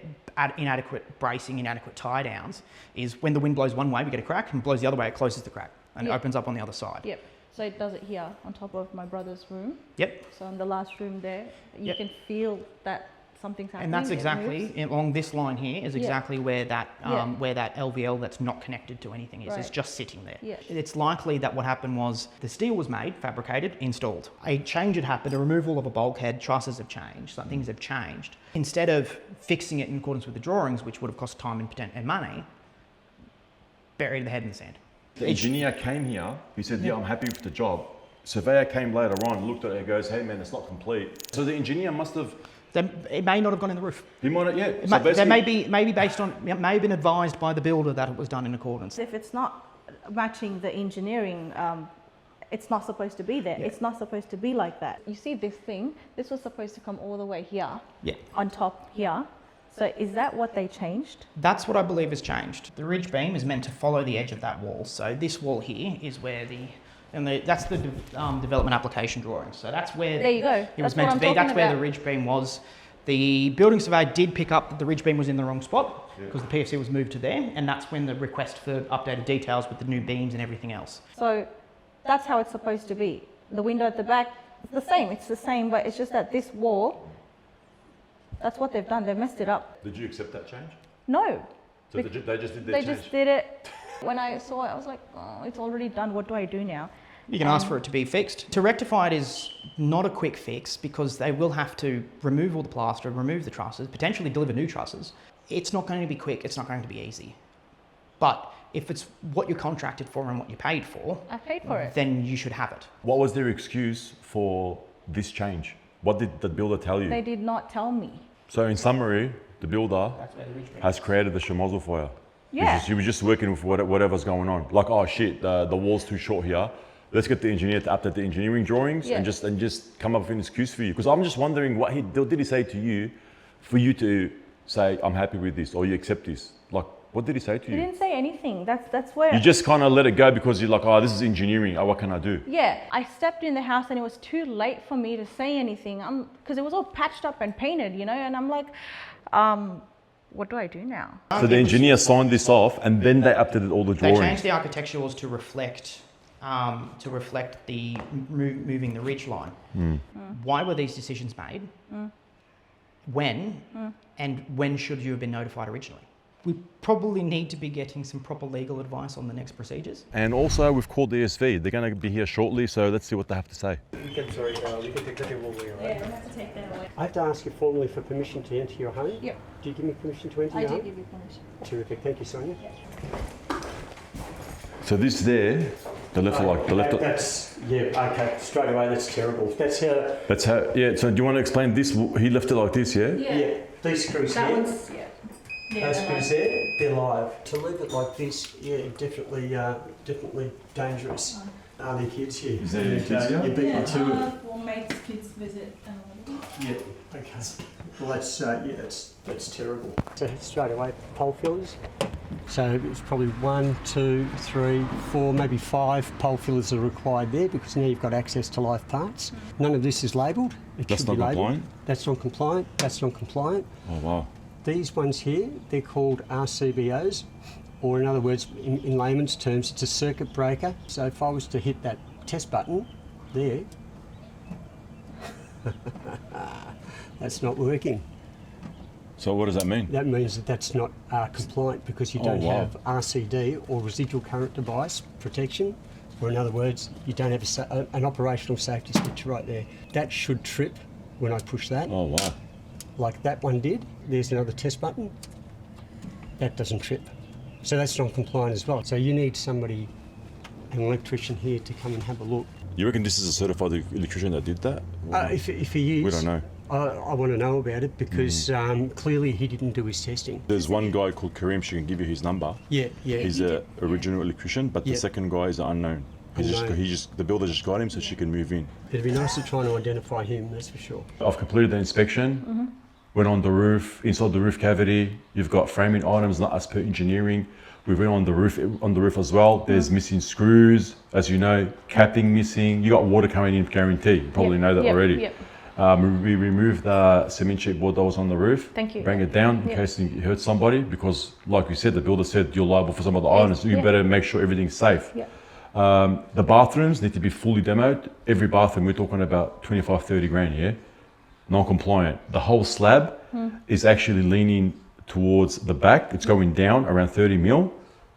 S3: inadequate bracing, inadequate tie downs is when the wind blows one way, we get a crack, and blows the other way, it closes the crack. And it opens up on the other side. Yep. So it does it here on top of my brother's room. Yep. So in the last room there, you can feel that
S4: something's happening.
S3: And that's
S4: it
S3: exactly
S4: moves.
S3: along this line here is
S4: Yeah.
S3: exactly where that
S4: Yeah.
S3: where that LVL that's not connected to anything is. It's
S4: Right.
S3: just sitting there.
S4: Yeah.
S3: It's likely that what happened was the steel was made, fabricated, installed. A change had happened, a removal of a bulkhead, trusses have changed, so things have changed. Instead of fixing it in accordance with the drawings, which would have cost time and money, buried the head in the sand.
S1: The engineer came here, he said, yeah, I'm happy with the job. Surveyor came later on, looked at it and goes, hey man, it's not complete. So the engineer must have,
S3: It may not have gone in the roof.
S1: he might have, yeah.
S3: It
S1: So
S3: may, there
S1: basically-
S3: may be based on, it may have been advised by the builder that it was done in accordance.
S4: If it's not matching the engineering, it's not supposed to be there.
S3: Yeah.
S4: It's not supposed to be like that. You see this thing, this was supposed to come all the way here,
S3: Yeah.
S4: on top here. So is that what they changed?
S3: That's what I believe has changed. The ridge beam is meant to follow the edge of that wall. So this wall here is where that's the development application drawing. So that's where
S4: There you go.
S3: it was
S4: That's
S3: meant
S4: what
S3: to
S4: I'm
S3: be.
S4: talking
S3: That's where the
S4: about.
S3: ridge beam was. The building surveyor did pick up that the ridge beam was in the wrong spot because the PFC was moved to there, and that's when the request for updated details with the new beams and everything else.
S4: So that's how it's supposed to be. The window at the back, it's the same, but it's just that this wall, that's what they've done. They've messed it up.
S1: Did you accept that change?
S4: No.
S1: So they just did their
S4: They
S1: change?
S4: just did it. When I saw it, I was like, oh, it's already done. What do I do now?
S3: You can ask for it to be fixed. To rectify it is not a quick fix because they will have to remove all the plaster, remove the trusses, potentially deliver new trusses. It's not going to be quick, it's not going to be easy. But if it's what you're contracted for and what you paid for,
S4: I paid for it.
S3: then you should have it.
S1: What was their excuse for this change? What did the builder tell you?
S4: They did not tell me.
S1: So in summary, the builder
S3: That's where the ridge beam
S1: has created the schmozzle for you.
S4: Yeah.
S1: He was just working with whatever's going on. Like, oh shit, the wall's too short here. Let's get the engineer to update the engineering drawings
S4: Yeah.
S1: and just come up with an excuse for you. Because I'm just wondering what did he say to you for you to say, I'm happy with this or you accept this? Like, what did he say to
S4: He
S1: you?
S4: didn't say anything. That's where.
S1: You just kind of let it go because you're like, oh, this is engineering. Oh, what can I do?
S4: Yeah, I stepped in the house and it was too late for me to say anything. Because it was all patched up and painted, and I'm like, what do I do now?
S1: So the engineer signed this off and then they updated all the
S3: They
S1: drawings.
S3: changed the architecturals to reflect the moving the ridge line. Why were these decisions made? When? And when should you have been notified originally? We probably need to be getting some proper legal advice on the next procedures.
S1: And also we've called the ESV. They're going to be here shortly, so let's see what they have to say.
S2: You can take that all away, right?
S4: I have to take that away.
S2: I have to ask you formally for permission to enter your home.
S4: Yep.
S2: Do you give me permission to enter
S4: I
S2: your
S4: do
S2: home?
S4: give you permission.
S2: Terrific. Thank you, Sonia.
S1: So this there, the left
S2: That's, okay, straight away, that's terrible. That's how,
S1: That's how, yeah, so do you want to explain this? He left it like this, yeah?
S2: yeah, these screws
S4: That
S2: here,
S4: one's, yeah.
S2: those screws there, they're live. To leave it like this, yeah, definitely dangerous. Are there kids here?
S1: Is there any kids here?
S2: You beat me to it.
S8: Well, mates, kids visit.
S2: Yeah, okay. Well, that's terrible. So straight away, pole fillers. So it's probably 1, 2, 3, 4, maybe 5 pole fillers are required there because now you've got access to live parts. None of this is labelled. It
S1: That's
S2: should be
S1: not
S2: labelled.
S1: compliant?
S2: That's not compliant. That's not compliant.
S1: Oh, wow.
S2: These ones here, they're called RCBOs, or in other words, in layman's terms, it's a circuit breaker. So if I was to hit that test button there, that's not working.
S1: So what does that mean?
S2: That means that that's not compliant because you
S1: Oh,
S2: don't
S1: wow.
S2: have RCD or residual current device protection, or in other words, you don't have an operational safety switch right there. That should trip when I push that,
S1: Oh, wow.
S2: like that one did. There's another test button. That doesn't trip. So that's not compliant as well. So you need somebody, an electrician here to come and have a look.
S1: You reckon this is a certified electrician that did that?
S2: If he is,
S1: We don't know.
S2: I want to know about it because clearly he didn't do his testing.
S1: There's one guy called Kareem, she can give you his number.
S2: Yeah.
S1: He's a original electrician, but the
S2: Yeah.
S1: second guy is unknown. The builder just got him so she can move in.
S2: It'd be nice to try and identify him, that's for sure.
S1: I've completed the inspection, went on the roof, inside the roof cavity. You've got framing items not as per engineering. We went on the roof as well. There's missing screws, as you know, capping missing. You got water coming in guarantee. You probably know that already.
S4: Yep.
S1: We removed the cement sheet board that was on the roof.
S4: Thank you.
S1: Bring it down in
S4: Yep.
S1: case it hurt somebody because, like you said, the builder said you're liable for some of the items. So you
S4: Yeah.
S1: better make sure everything's safe.
S4: Yeah.
S1: The bathrooms need to be fully demoed. Every bathroom, we're talking about 25, 30 grand, yeah? non-compliant. The whole slab is actually leaning towards the back. It's going down around 30 mil.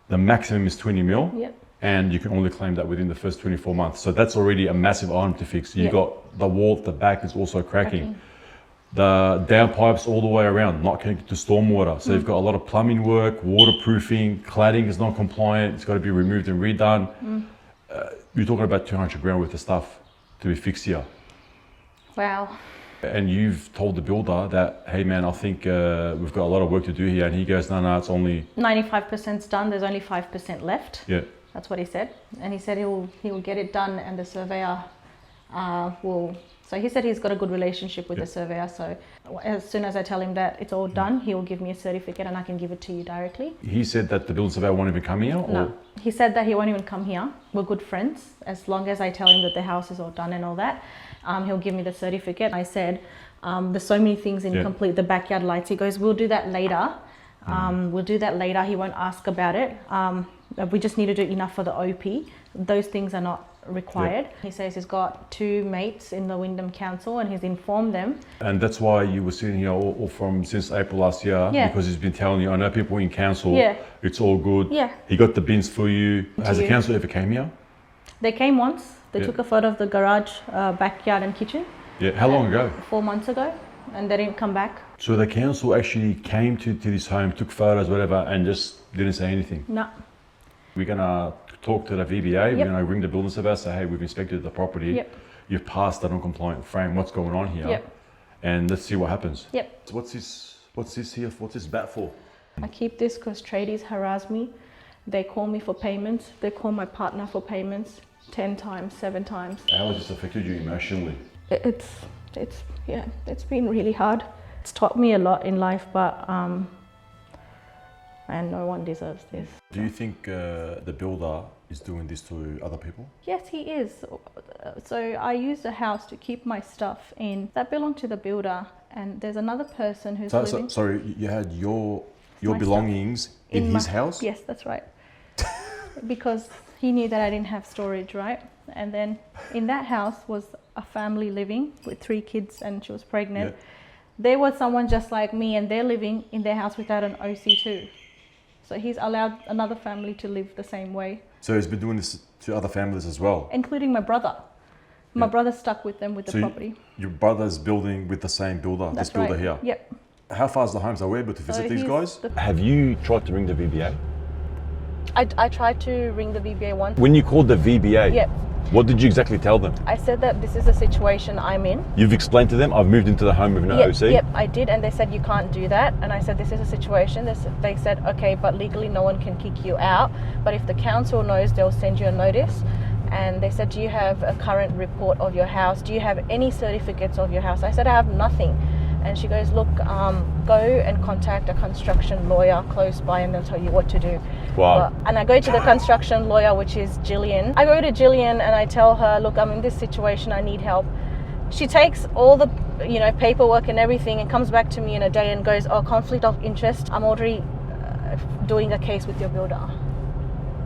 S1: The maximum is 20 mil.
S4: Yep.
S1: And you can only claim that within the first 24 months. So that's already a massive item to fix. You've
S4: Yep.
S1: got the wall at the back is also cracking. The downpipes all the way around, not connected to stormwater. So you've got a lot of plumbing work, waterproofing, cladding is non-compliant. It's got to be removed and redone. You're talking about 200 grand worth of stuff to be fixed here.
S4: Wow.
S1: And you've told the builder that, hey man, I think we've got a lot of work to do here. And he goes, no, it's only
S4: 95%'s done. There's only 5% left.
S1: Yeah.
S4: That's what he said. And he said he will get it done, and the surveyor will. So he said he's got a good relationship with the surveyor. So as soon as I tell him that it's all done, he will give me a certificate and I can give it to you directly.
S1: He said that the building surveyor won't even come here?
S4: No,
S1: Or?
S4: he said that he won't even come here. We're good friends. As long as I tell him that the house is all done and all that, he'll give me the certificate. I said, there's so many things incomplete, the backyard lights. He goes, we'll do that later. We'll do that later. He won't ask about it. We just need to do enough for the OP. Those things are not required. He says he's got 2 mates in the Wyndham Council and he's informed them.
S1: And that's why you were sitting here all from since April last year, because he's been telling you, I know people in council, it's all good.
S4: Yeah.
S1: He got the bins for you. Has the council ever came here?
S4: They came once. They took a photo of the garage, backyard and kitchen.
S1: Yeah, how long ago?
S4: 4 months ago, and they didn't come back.
S1: So the council actually came to this home, took photos, whatever, and just didn't say anything?
S4: No.
S1: We're going to talk to the VBA, we're going to ring the building surveyor, say, hey, we've inspected the property, you've passed the non-compliant frame, what's going on here? And let's see what happens. So what's this here? What's this bat for?
S4: I keep this because tradies harass me. They call me for payments. They call my partner for payments 10 times, 7 times.
S1: How has this affected you emotionally?
S4: It's been really hard. It's taught me a lot in life, but and no one deserves this.
S1: Do you think the builder is doing this to other people?
S4: Yes, he is. So I use the house to keep my stuff in. That belonged to the builder, and there's another person who's living.
S1: Sorry, you had your
S4: My
S1: belongings
S4: stuff
S1: in his
S4: my
S1: house?
S4: Yes, that's right. Because he knew that I didn't have storage, right? And then in that house was a family living with 3 kids, and she was pregnant. There was someone just like me, and they're living in their house without an OC2. So he's allowed another family to live the same way.
S1: So he's been doing this to other families as well?
S4: Including my brother. My brother's stuck with them with the property.
S1: Your brother's building with the same builder,
S4: That's
S1: this builder
S4: right.
S1: here?
S4: Yep.
S1: How far is the homes? Are we able to visit these
S4: he's
S1: guys?
S4: the-
S1: Have you tried to ring the VBA?
S4: I tried to ring the VBA once.
S1: When you called the VBA,
S4: Yep.
S1: what did you exactly tell them?
S4: I said that this is the situation I'm in.
S1: You've explained to them, I've moved into the home with no
S4: Yep,
S1: OC?
S4: Yep, I did, and they said you can't do that. And I said this is a situation. They said, okay, but legally no one can kick you out. But if the council knows, they'll send you a notice. And they said, do you have a current report of your house? Do you have any certificates of your house? I said, I have nothing. And she goes, look, go and contact a construction lawyer close by and they'll tell you what to do.
S1: Wow.
S4: And I go to the construction lawyer, which is Gillian. I go to Gillian and I tell her, look, I'm in this situation, I need help. She takes all the paperwork and everything and comes back to me in a day and goes, oh, conflict of interest. I'm already doing a case with your builder.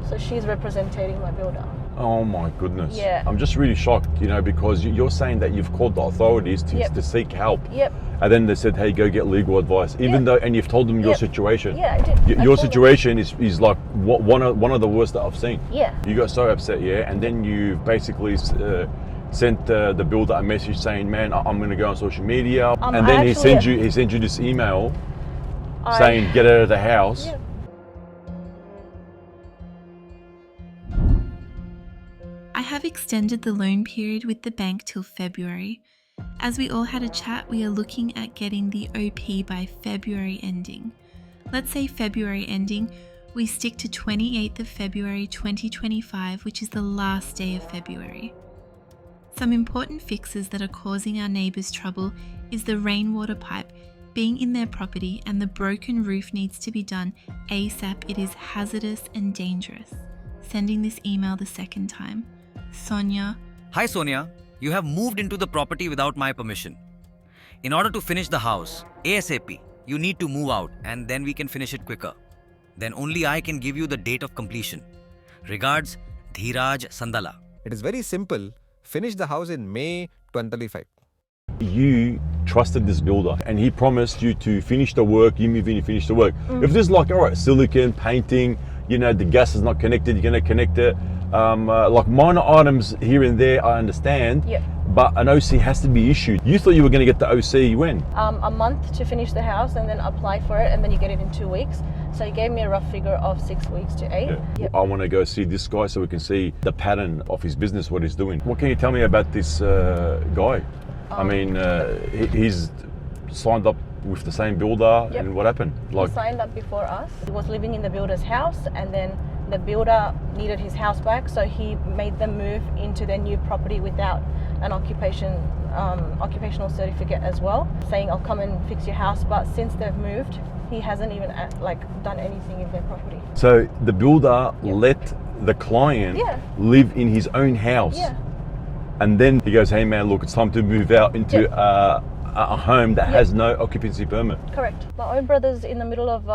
S4: So she's representing my builder.
S1: Oh my goodness.
S4: Yeah.
S1: I'm just really shocked, because you're saying that you've called the authorities to seek help.
S4: Yep.
S1: And then they said, hey, go get legal advice. Even though, and you've told them your situation.
S4: Yeah, I did.
S1: Your situation is like one of the worst that I've seen.
S4: Yeah.
S1: You got so upset, and then you basically sent the builder a message saying, man, I'm going to go on social media. And then he sent you this email saying, get out of the house.
S4: Yeah.
S7: I have extended the loan period with the bank till February. As we all had a chat, we are looking at getting the OP by February ending. Let's say February ending, we stick to 28th of February 2025, which is the last day of February. Some important fixes that are causing our neighbours trouble is the rainwater pipe being in their property, and the broken roof needs to be done ASAP. It is hazardous and dangerous. Sending this email the second time. Sonia.
S8: Hi Sonia, you have moved into the property without my permission. In order to finish the house ASAP, you need to move out and then we can finish it quicker. Then only I can give you the date of completion. Regards, Dheeraj Sandala.
S5: It is very simple. Finish the house in May 2025.
S1: You trusted this builder and he promised you to finish the work, you move in, you finish the work. If there's like, all right, silicon, painting, you know, the gas is not connected, you're gonna connect it. Like minor items here and there, I understand.
S4: Yep.
S1: But an OC has to be issued. You thought you were gonna get the OC when?
S4: A month to finish the house and then apply for it, and then you get it in 2 weeks. So he gave me a rough figure of 6 weeks to 8.
S1: Yeah.
S4: Yep.
S1: I wanna go see this guy so we can see the pattern of his business, what he's doing. What can you tell me about this guy? I mean, he's signed up with the same builder,
S4: Yep.
S1: and what happened?
S4: He signed up before us. He was living in the builder's house, and then the builder needed his house back, so he made them move into their new property without an occupational certificate as well, saying I'll come and fix your house. But since they've moved, he hasn't even done anything in their property.
S1: So the builder let the client
S4: Yeah.
S1: live in his own house.
S4: Yeah.
S1: And then he goes, hey man, look, it's time to move out into a home that has no occupancy permit.
S4: Correct. My own brother's in the middle of,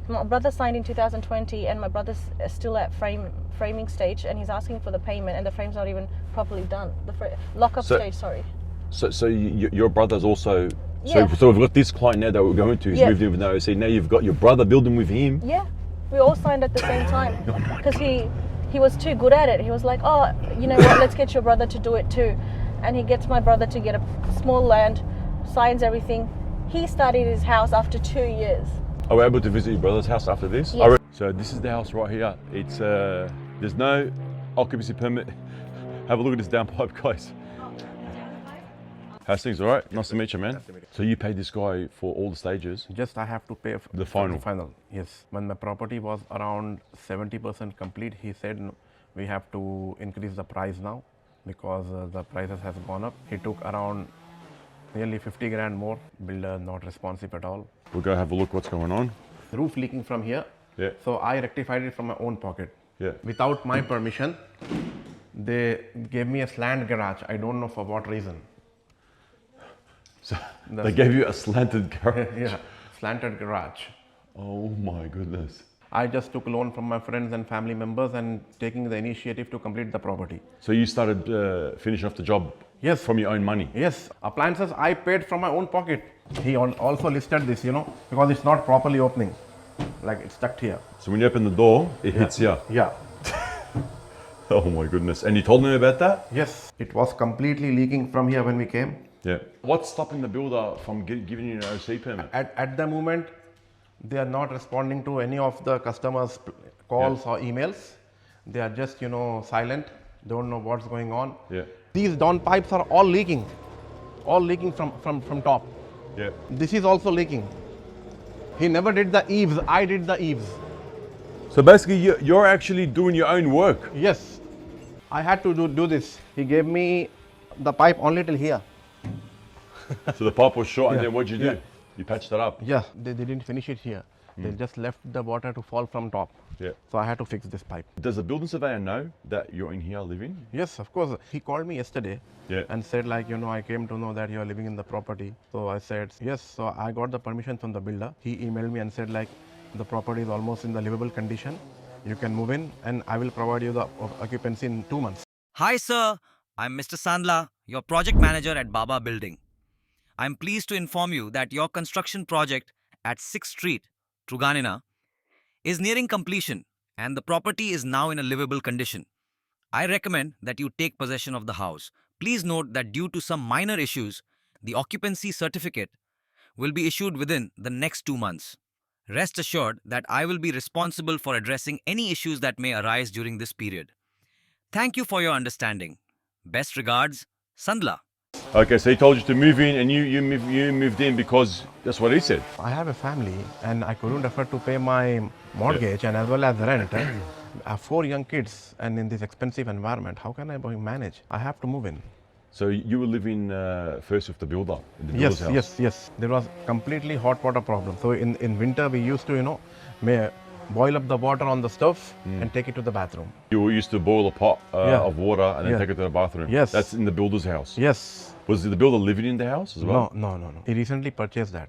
S4: my brother signed in 2020, and my brother's still at framing stage, and he's asking for the payment, and the frame's not even properly done. The lockup stage, sorry.
S1: So your brother's also,
S4: Yeah.
S1: so we've got this client now that we're going to, he's
S4: Yeah.
S1: moved in with no OC. Now you've got your brother building with him.
S4: Yeah, we all signed at the same time because he was too good at it. He was like, oh, you know what, let's get your brother to do it too. And he gets my brother to get a small land, signs everything. He started his house after 2 years.
S1: Are we able to visit your brother's house after this?
S4: Yes.
S1: So this is the house right here. It's there's no occupancy permit. Have a look at this downpipe, guys. How's things? All right. Nice to meet you, man. So you paid this guy for all the stages.
S9: Just I have to pay
S1: The final.
S9: Final, yes. When my property was around 70% complete, he said "No, we have to increase the price now because the prices has gone up. He took around nearly 50 grand more. Builder not responsive at all.
S1: We'll go have a look what's going on.
S9: Roof leaking from here.
S1: Yeah.
S9: So I rectified it from my own pocket.
S1: Yeah.
S9: Without my permission, they gave me a slant garage. I don't know for what reason.
S1: So they gave you a slanted garage.
S9: Yeah, slanted garage.
S1: Oh my goodness.
S9: I just took loan from my friends and family members and taking the initiative to complete the property.
S1: So you started finishing off the job
S9: Yes.
S1: from your own money?
S9: Yes, appliances I paid from my own pocket. He also listed this, you know, because it's not properly opening. Like it's stuck here.
S1: So when you open the door, it hits you.
S9: Yeah.
S1: Oh my goodness. And you told me about that?
S9: Yes, it was completely leaking from here when we came.
S1: Yeah. What's stopping the builder from giving you an OC permit?
S9: At the moment, they are not responding to any of the customers' calls or emails. They are just, you know, silent. Don't know what's going on.
S1: Yeah.
S9: These down pipes are all leaking from top.
S1: Yeah.
S9: This is also leaking. He never did the eaves. I did the eaves.
S1: So basically, you're actually doing your own work.
S9: Yes, I had to do this. He gave me the pipe only till here.
S1: So the pipe was short, and
S9: Yeah.
S1: then what'd you do?
S9: Yeah.
S1: You patched it up.
S9: Yeah, they didn't finish it here. They just left the water to fall from top.
S1: Yeah.
S9: So I had to fix this pipe.
S1: Does the building surveyor know that you're in here living?
S9: Yes, of course. He called me yesterday
S1: Yeah.
S9: and said like, you know, I came to know that you are living in the property. So I said, yes. So I got the permission from the builder. He emailed me and said like, the property is almost in the livable condition. You can move in and I will provide you the occupancy in 2 months.
S8: Hi, sir. I'm Mr. Sandla, your project manager at Baba Building. I'm pleased to inform you that your construction project at 6th Street, Truganina, is nearing completion and the property is now in a livable condition. I recommend that you take possession of the house. Please note that due to some minor issues, the occupancy certificate will be issued within the next 2 months. Rest assured that I will be responsible for addressing any issues that may arise during this period. Thank you for your understanding. Best regards, Sandla.
S1: Okay, so he told you to move in, and you moved in because that's what he said.
S9: I have a family and I couldn't afford to pay my mortgage and as well as the rent. I have 4 young kids and in this expensive environment, how can I manage? I have to move in.
S1: So you were living first with the builder in the builder's house?
S9: Yes. There was completely hot water problem. So in winter we used to, you know, boil up the water on the stove and take it to the bathroom.
S1: You used to boil a pot of water and then
S9: Yeah.
S1: take it to the bathroom?
S9: Yes.
S1: That's in the builder's house?
S9: Yes.
S1: Was the builder living in the house as well?
S9: No. He recently purchased that.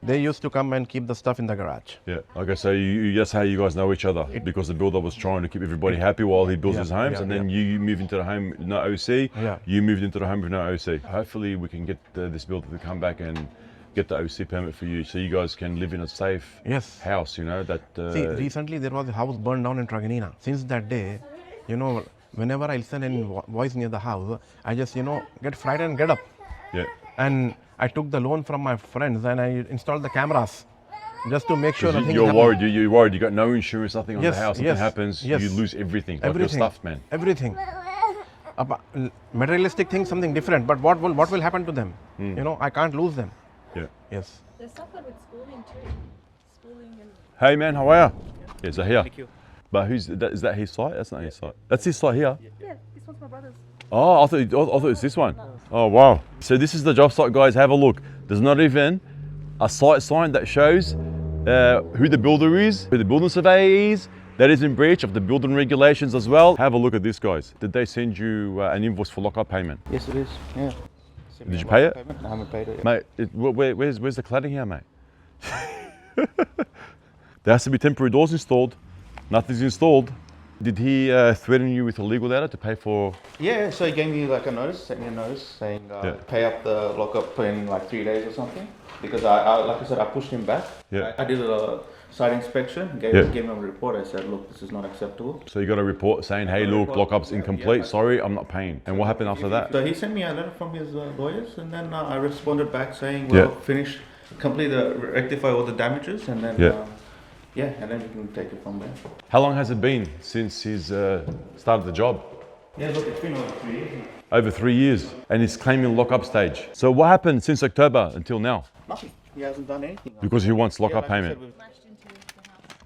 S9: They used to come and keep the stuff in the garage.
S1: Yeah. Okay, so that's how you guys know each other, because the builder was trying to keep everybody happy while he builds his homes, and then you move into the home no OC.
S9: Yeah.
S1: You moved into the home with no OC. Hopefully, we can get this builder to come back and get the OC permit for you, so you guys can live in a safe house. You know that.
S9: See, recently there was a house burned down in Truganina. Since that day, you know, whenever I listen any voice near the house, I just, you know, get frightened and get up.
S1: Yeah.
S9: And I took the loan from my friends and I installed the cameras just to make sure nothing
S1: You're
S9: happens.
S1: worried. You're worried. You got no insurance, nothing on
S9: Yes,
S1: the house. Something
S9: yes,
S1: happens,
S9: yes.
S1: you lose everything. Like your
S9: Everything.
S1: stuff, man.
S9: Everything. Materialistic things, something different. But what will happen to them? You know, I can't lose them.
S1: Yeah.
S9: Yes.
S4: They suffered with schooling too. Schooling and
S1: Hey man, how are you? Yeah, Zahir.
S8: Thank you.
S1: But is that his site? That's not his site. That's his site here.
S4: yeah, this one's my brother's.
S1: Oh, I thought it was this one. Oh wow. So this is the job site, guys. Have a look. There's not even a site sign that shows who the builder is, who the building surveyor is. That is in breach of the building regulations as well. Have a look at this, guys. Did they send you an invoice for lock-up payment?
S3: Yes, it is. Yeah.
S1: Did you pay it?
S3: I haven't paid it yet.
S1: Mate, where's the cladding here, mate? There has to be temporary doors installed. Nothing's installed. Did he threaten you with a legal letter to pay for?
S3: Yeah, so he gave me like a notice, sent me a notice saying pay up the lockup in like 3 days or something. Because I like I said, I pushed him back.
S1: Yeah.
S3: I did a site inspection, gave him a report. I said, look, this is not acceptable.
S1: So you got a report saying, hey, look, lockup's incomplete. Sorry, I'm not paying. And what happened after that?
S3: So he sent me a letter from his lawyers, and then I responded back saying, well, rectify all the damages, and then and then we can take it from there.
S1: How long has it been since he's started the job?
S3: Yeah, look, it's been over 3 years.
S1: Over 3 years, and he's claiming lockup stage. So what happened since October until now?
S3: Nothing. He hasn't done anything.
S1: Because he wants lockup
S3: like I
S1: payment.
S3: said,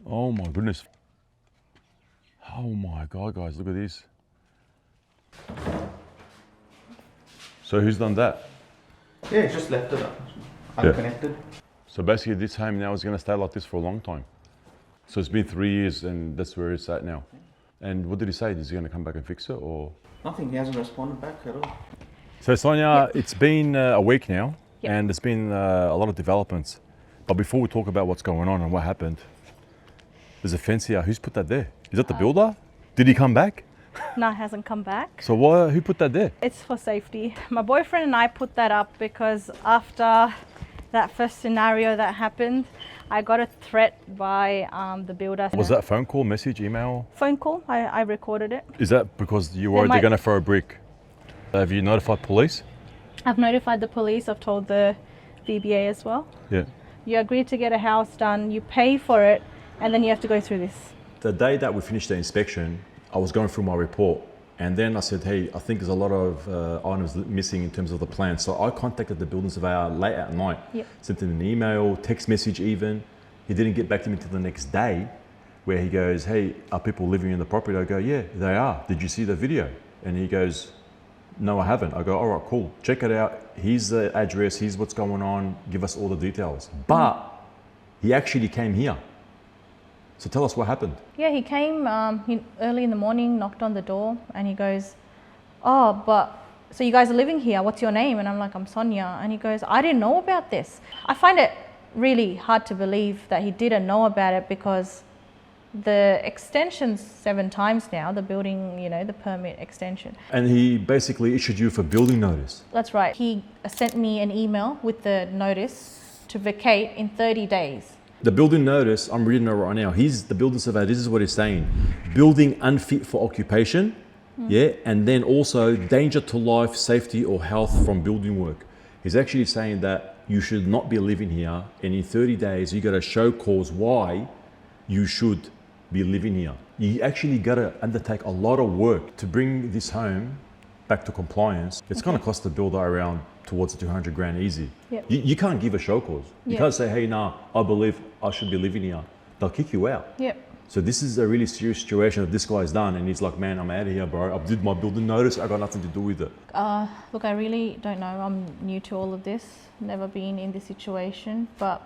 S1: Oh my goodness. Oh my God, guys, look at this. So who's done that?
S3: yeah, it's just left it unconnected.
S1: So basically this home now is going to stay like this for a long time. So it's been 3 years and that's where it's at now. And what did he say? Is he going to come back and fix it or?
S3: Nothing. He hasn't responded back at all.
S1: So Sonia, it's been a week now and there's been a lot of developments. But before we talk about what's going on and what happened, there's a fence here. Who's put that there? Is that the builder? Did he come back?
S4: No, it hasn't come back.
S1: So who put that there?
S4: It's for safety. My boyfriend and I put that up because after that first scenario that happened, I got a threat by the builder.
S1: Was that phone call, message, email?
S4: Phone call? I recorded it.
S1: Is that because you worried they're going to throw a brick? Have you notified police?
S4: I've notified the police. I've told the VBA as well.
S1: Yeah.
S4: You agree to get a house done, you pay for it, and then you have to go through this.
S1: The day that we finished the inspection, I was going through my report and then I said, hey, I think there's a lot of items missing in terms of the plan. So I contacted the building surveyor late at night, sent him an email, text message even. He didn't get back to me until the next day where he goes, hey, are people living in the property? I go, yeah, they are. Did you see the video? And he goes, no, I haven't. I go, all right, cool. Check it out. Here's the address. Here's what's going on. Give us all the details. But he actually came here. So tell us what happened.
S4: Yeah, he came early in the morning, knocked on the door, and he goes, oh, but so you guys are living here. What's your name? And I'm like, I'm Sonia. And he goes, I didn't know about this. I find it really hard to believe that he didn't know about it because the extension's 7 times now, the building, the permit extension.
S1: And he basically issued you for building notice.
S4: That's right. He sent me an email with the notice to vacate in 30 days.
S1: The building notice, I'm reading it right now. He's the building surveyor. This is what he's saying. Building unfit for occupation, and then also danger to life, safety or health from building work. He's actually saying that you should not be living here, and in 30 days, you got to show cause why you should be living here. You actually got to undertake a lot of work to bring this home back to compliance. It's going to cost the builder around towards 200 grand easy.
S4: Yep.
S1: You can't give a show cause. You can't say, hey, nah, I believe I should be living here. They'll kick you out.
S4: Yep.
S1: So this is a really serious situation that this guy's done, and he's like, man, I'm out of here, bro. I did my building notice. I got nothing to do with it.
S4: Look, I really don't know. I'm new to all of this. Never been in this situation. But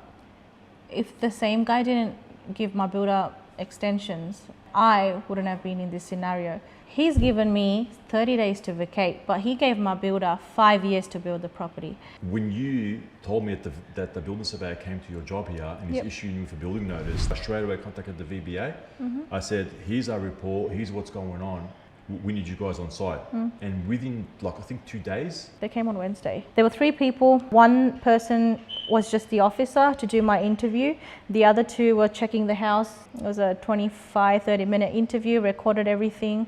S4: if the same guy didn't give my builder extensions, I wouldn't have been in this scenario. He's given me 30 days to vacate, but he gave my builder 5 years to build the property.
S1: When you told me that the building surveyor came to your job here and he's issuing you with a building notice, I straight away contacted the VBA. I said, here's our report, here's what's going on. We need you guys on site. And within, like, I think 2 days.
S4: They came on Wednesday. There were 3 people. One person was just the officer to do my interview. The other 2 were checking the house. It was a 25-30 minute interview, recorded everything.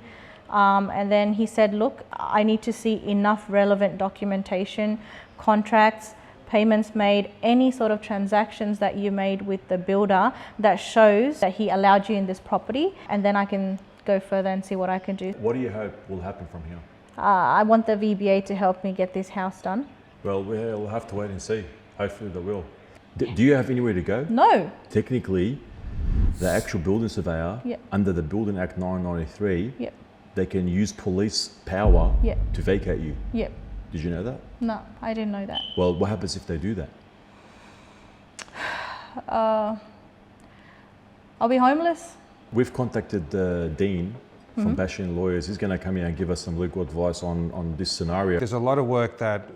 S4: And then he said, look, I need to see enough relevant documentation, contracts, payments made, any sort of transactions that you made with the builder that shows that he allowed you in this property, and then I can go further and see what I can do.
S1: What do you hope will happen from here?
S4: I want the VBA to help me get this house done.
S1: Well, we'll have to wait and see. Hopefully they will. Do you have anywhere to go?
S4: No.
S1: Technically, the actual building surveyor, under the Building Act 993, they can use police power to vacate you.
S4: Yep.
S1: Did you know that?
S4: No, I didn't know that.
S1: Well, what happens if they do that?
S4: I'll be homeless.
S1: We've contacted Dean from Bashin Lawyers. He's going to come here and give us some legal advice on this scenario.
S10: There's a lot of work that,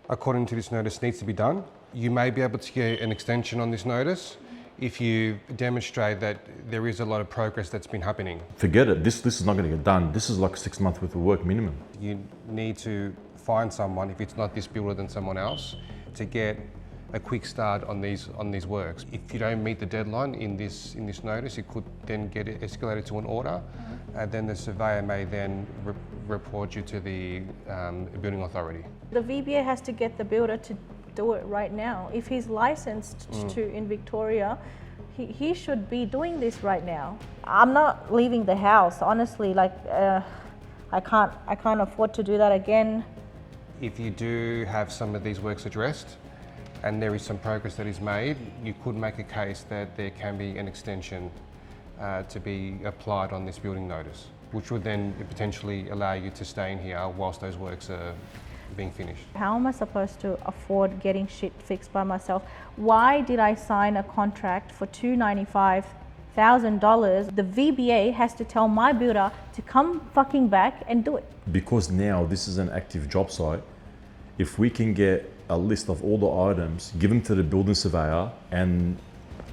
S10: according to this notice, needs to be done. You may be able to get an extension on this notice if you demonstrate that there is a lot of progress that's been happening.
S1: Forget it. This is not going to get done. This is like 6 months worth of work minimum.
S10: You need to find someone, if it's not this builder then someone else, to get a quick start on these works. If you don't meet the deadline in this notice, it could then get escalated to an order, and then the surveyor may then report you to the building authority.
S4: The VBA has to get the builder to do it right now. If he's licensed in Victoria, he should be doing this right now. I'm not leaving the house, honestly. Like, I can't afford to do that again.
S10: If you do have some of these works addressed, and there is some progress that is made, you could make a case that there can be an extension to be applied on this building notice, which would then potentially allow you to stay in here whilst those works are being finished.
S4: How am I supposed to afford getting shit fixed by myself? Why did I sign a contract for $295,000? The VBA has to tell my builder to come fucking back and do it.
S1: Because now this is an active job site, if we can get a list of all the items, give them to the building surveyor and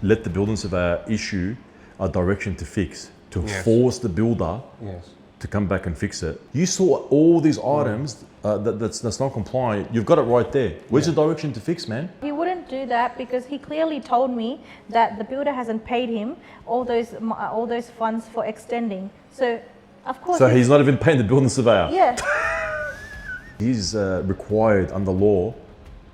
S1: let the building surveyor issue a direction to fix, to force the builder to come back and fix it. You saw all these items that's not compliant. You've got it right there. Where's the direction to fix, man?
S4: He wouldn't do that because he clearly told me that the builder hasn't paid him all those funds for extending. So, of course.
S1: So he's not even paying the building surveyor.
S4: Yeah.
S1: He's required under law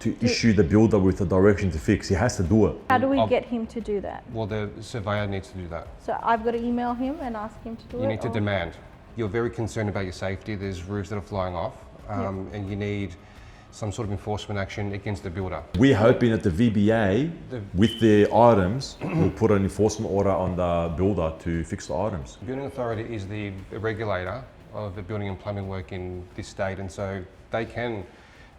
S1: to issue the builder with a direction to fix. He has to do it.
S4: How do we get him to do that?
S10: Well, the surveyor needs to do that.
S4: So I've got to email him and ask him to do it?
S10: You need to demand. You're very concerned about your safety. There's roofs that are flying off, and you need some sort of enforcement action against the builder.
S1: We're hoping that the VBA, with their items, will put an enforcement order on the builder to fix the items.
S10: The building authority is the regulator of the building and plumbing work in this state, and so they can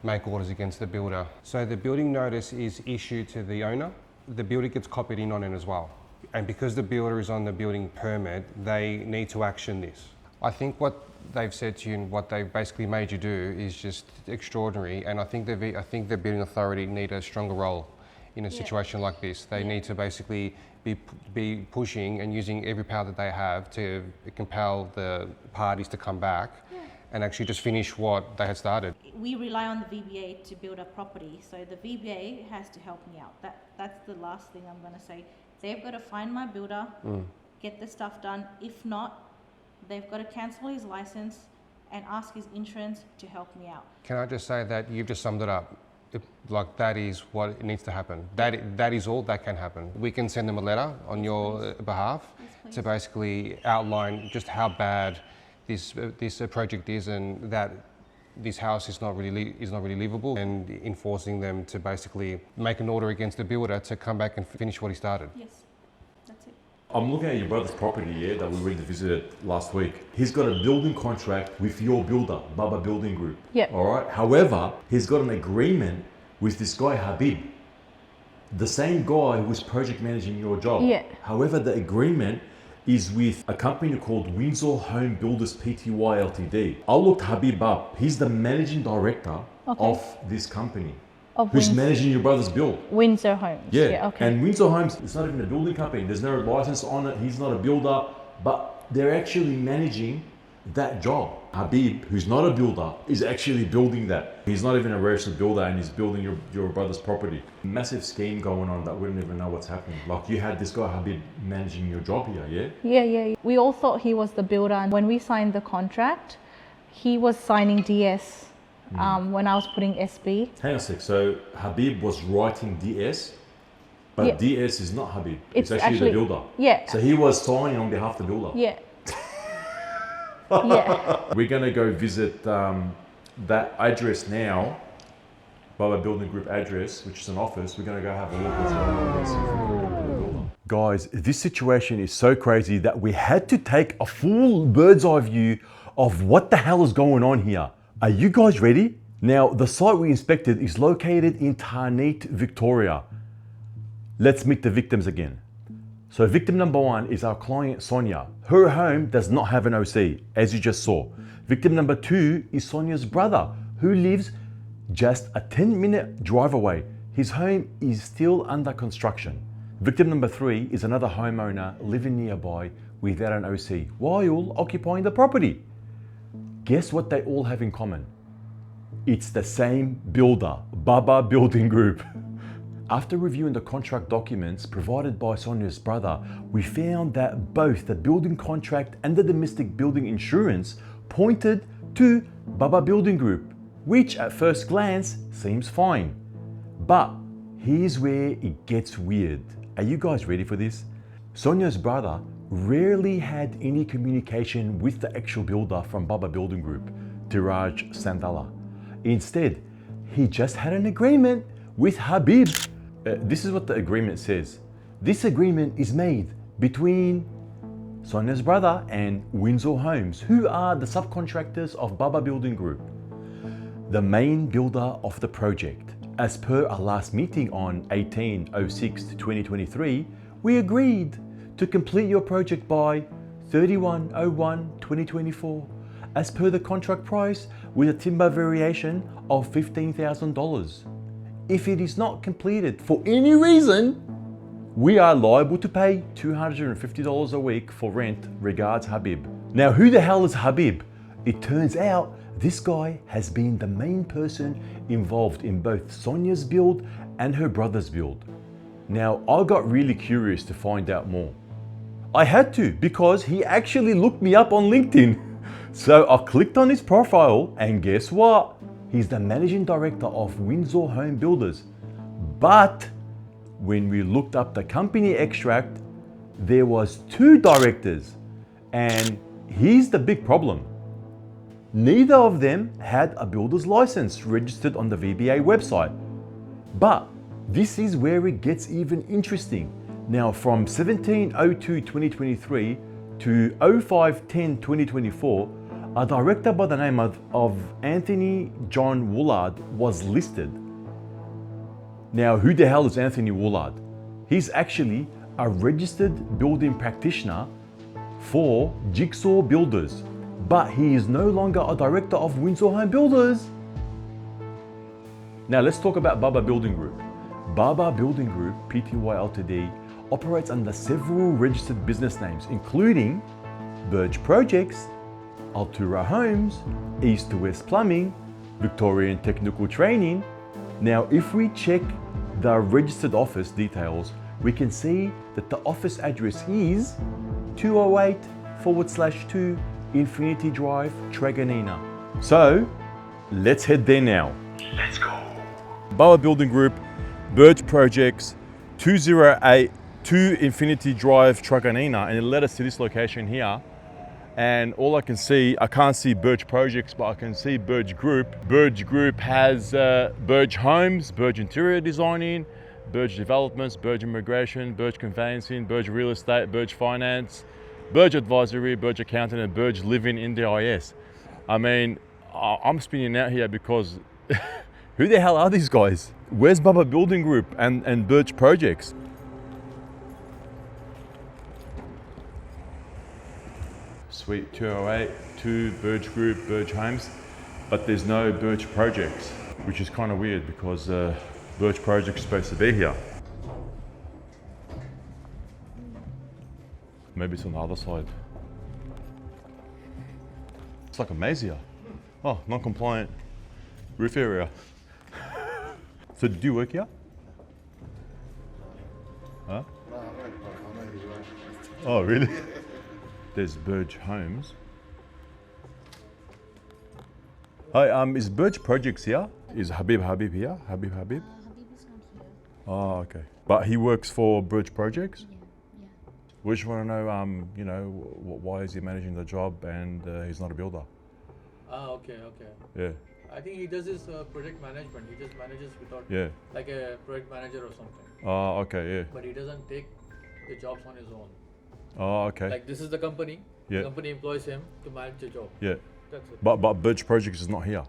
S10: make orders against the builder. So the building notice is issued to the owner. The builder gets copied in on it as well. And because the builder is on the building permit, they need to action this. I think what they've said to you and what they've basically made you do is just extraordinary, and I think the building authority need a stronger role in a situation like this. They need to basically be pushing and using every power that they have to compel the parties to come back and actually just finish what they had started.
S4: We rely on the VBA to build a property, so the VBA has to help me out. That's the last thing I'm going to say. They've got to find my builder, get the stuff done. If not, they've got to cancel his license and ask his insurance to help me out.
S10: Can I just say that you've just summed it up? Like, that is what needs to happen. That is all that can happen. We can send them a letter on your behalf to basically outline just how bad this project is, and that this house is not really livable, and enforcing them to basically make an order against the builder to come back and finish what he started.
S4: Yes, that's it.
S1: I'm looking at your brother's property that we went to visit last week. He's got a building contract with your builder, Baba Building Group.
S4: Yep.
S1: All right. However, he's got an agreement with this guy Habib, the same guy who was project managing your job.
S4: Yeah.
S1: However, the agreement
S6: is with a company called Windsor Home Builders Pty Ltd. I looked Habib up. He's the managing director of this company.
S4: Of
S6: Who's
S4: Windsor.
S6: managing your brother's build.
S4: Windsor Homes.
S6: Yeah,
S4: Okay.
S6: and Windsor Homes, it's not even a building company. There's no license on it. He's not a builder, but they're actually managing that job. Habib, who's not a builder, is actually building that. He's not even a registered builder, and he's building your brother's property. Massive scheme going on that we don't even know what's happening. Like, you had this guy Habib managing your job here, yeah?
S4: Yeah. We all thought he was the builder, and when we signed the contract, he was signing DS when I was putting SB.
S6: Hang on a sec. So Habib was writing DS, but
S4: Yeah.
S6: DS is not Habib.
S4: It's
S6: It's actually the builder.
S4: Yeah.
S6: So he was signing on behalf of the builder.
S4: Yeah. Yeah.
S6: We're going to go visit that address now, Baba Building Group address, which is an office. We're going to go have a look what's going on there, see if we can talk to the builder. Guys, this situation is so crazy that we had to take a full bird's eye view of what the hell is going on here. Are you guys ready? Now, the site we inspected is located in Tarneet, Victoria. Let's meet the victims again. So victim number one is our client Sonia. Her home does not have an OC, as you just saw. Victim number two is Sonia's brother, who lives just a 10-minute drive away. His home is still under construction. Victim number three is another homeowner living nearby without an OC while occupying the property. Guess what they all have in common? It's the same builder, Baba Building Group. After reviewing the contract documents provided by Sonia's brother, we found that both the building contract and the domestic building insurance pointed to Baba Building Group, which at first glance seems fine. But here's where it gets weird. Are you guys ready for this? Sonia's brother rarely had any communication with the actual builder from Baba Building Group, Diraj Sandala. Instead, he just had an agreement with Habib. This is what the agreement says. This agreement is made between Sonia's brother and Windsor Homes, who are the subcontractors of Baba Building Group, the main builder of the project. As per our last meeting on 18/06/2023, we agreed to complete your project by 31/01/2024, as per the contract price with a timber variation of $15,000. If it is not completed for any reason, we are liable to pay $250 a week for rent. Regards, Habib. Now, who the hell is Habib? It turns out this guy has been the main person involved in both Sonia's build and her brother's build. Now, I got really curious to find out more. I had to, because he actually looked me up on LinkedIn. So I clicked on his profile, and guess what? He's the managing director of Windsor Home Builders. But when we looked up the company extract, there was two directors, and here's the big problem. Neither of them had a builder's license registered on the VBA website. But this is where it gets even interesting. Now, from 17/02/2023 to 05/10/2024, a director by the name of Anthony John Woolard was listed. Now, who the hell is Anthony Woolard? He's actually a registered building practitioner for Jigsaw Builders, but he is no longer a director of Windsor Home Builders. Now, let's talk about Baba Building Group. Baba Building Group Pty Ltd operates under several registered business names, including Burge Projects, Altura Homes, East to West Plumbing, Victorian Technical Training. Now, if we check the registered office details, we can see that the office address is 208/2 Infinity Drive, Truganina. So, let's head there now. Let's go. Baba Building Group, Burge Projects, 208/2 Infinity Drive, Truganina, and it led us to this location here. And all I can see, I can't see Burge Projects, but I can see Burge Group. Burge Group has Burge Homes, Burge Interior Designing, Burge Developments, Burge Immigration, Burge Conveyancing, Burge Real Estate, Burge Finance, Burge Advisory, Burge Accounting, and Burge Living NDIS. I mean, I'm spinning out here because who the hell are these guys? Where's Baba Building Group and Burge Projects?
S1: Suite 208, 2 Birch Group, Birch Homes, but there's no Birch Projects, which is kind of weird because Birch Project's supposed to be here. Maybe it's on the other side. It's like a maze here. Oh, non-compliant roof area. So do you work here? Huh? Oh, really? There's Birch Homes. Hi, is Birch Projects here? Is Habib here? Habib?
S11: Habib is not here.
S1: Oh, okay. But he works for Birch Projects?
S11: Yeah.
S1: We just want to know, you know, why is he managing the job and he's not a builder?
S12: Ah, okay.
S1: Yeah.
S12: I think he does this project management. He just manages without,
S1: Yeah.
S12: like a project manager or something.
S1: Oh, okay, yeah.
S12: But he doesn't take the jobs on his own.
S1: Oh, okay.
S12: Like this is the company.
S1: Yeah.
S12: The company employs him to manage the job.
S1: Yeah.
S12: That's it.
S1: But Birch Projects is not here.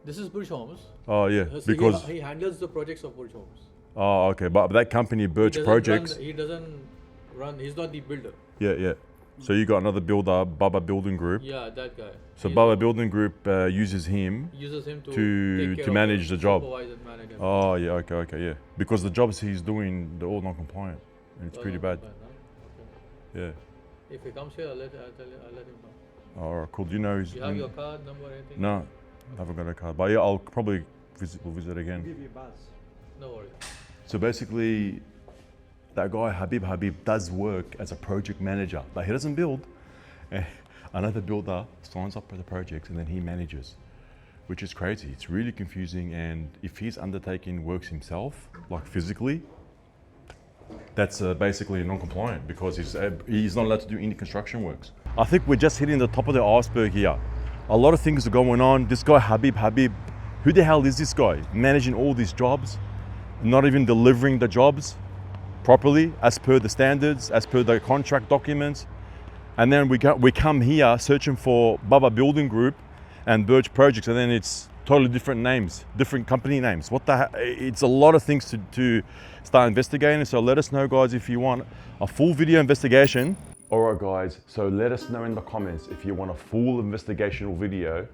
S12: This is Burj Homes.
S1: Oh, yeah.
S12: So
S1: Because.
S12: he handles the projects of Burj Homes.
S1: Oh, okay. But that company, Birch Projects.
S12: He doesn't run. He's not the builder.
S1: Yeah. So you got another builder, Baba Building Group.
S12: Yeah, that guy.
S1: So Baba Building Group uses him
S12: to take care
S1: manage
S12: of
S1: the job.
S12: supervise and manage everything.
S1: Oh, yeah. Okay, yeah. Because the jobs he's doing, they're all non-compliant, and it's pretty bad.
S12: Fine, huh? Okay.
S1: Yeah.
S12: If he comes here, I'll let him know.
S1: All right, cool. Do you know his?
S12: You have your card number or anything?
S1: No, I haven't got a card. But yeah, I'll probably visit again.
S2: Give you a buzz.
S12: No worries.
S1: So basically, that guy Habib does work as a project manager, but he doesn't build. Another builder signs up for the projects and then he manages, which is crazy. It's really confusing. And if he's undertaking works himself, like physically, that's basically non-compliant because he's not allowed to do any construction works. I think we're just hitting the top of the iceberg here. A lot of things are going on. This guy Habib, who the hell is this guy? Managing all these jobs, not even delivering the jobs properly as per the standards, as per the contract documents. And then we come here searching for Baba Building Group and Birch Projects, and then it's totally different names, different company names. What the heck? It's a lot of things to start investigating. So let us know, guys, if you want a full video investigation. All right, guys, so let us know in the comments if you want a full investigational video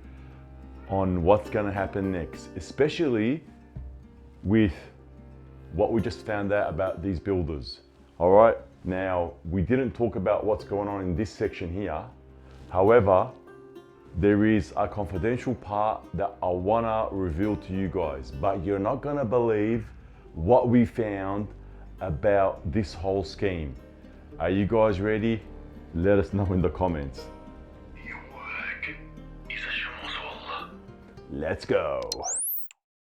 S1: on what's gonna happen next, especially with what we just found out about these builders. All right, now we didn't talk about what's going on in this section here. However, there is a confidential part that I wanna reveal to you guys, but you're not gonna believe what we found about this whole scheme. Are you guys ready? Let us know in the comments. Your work is a Let's go.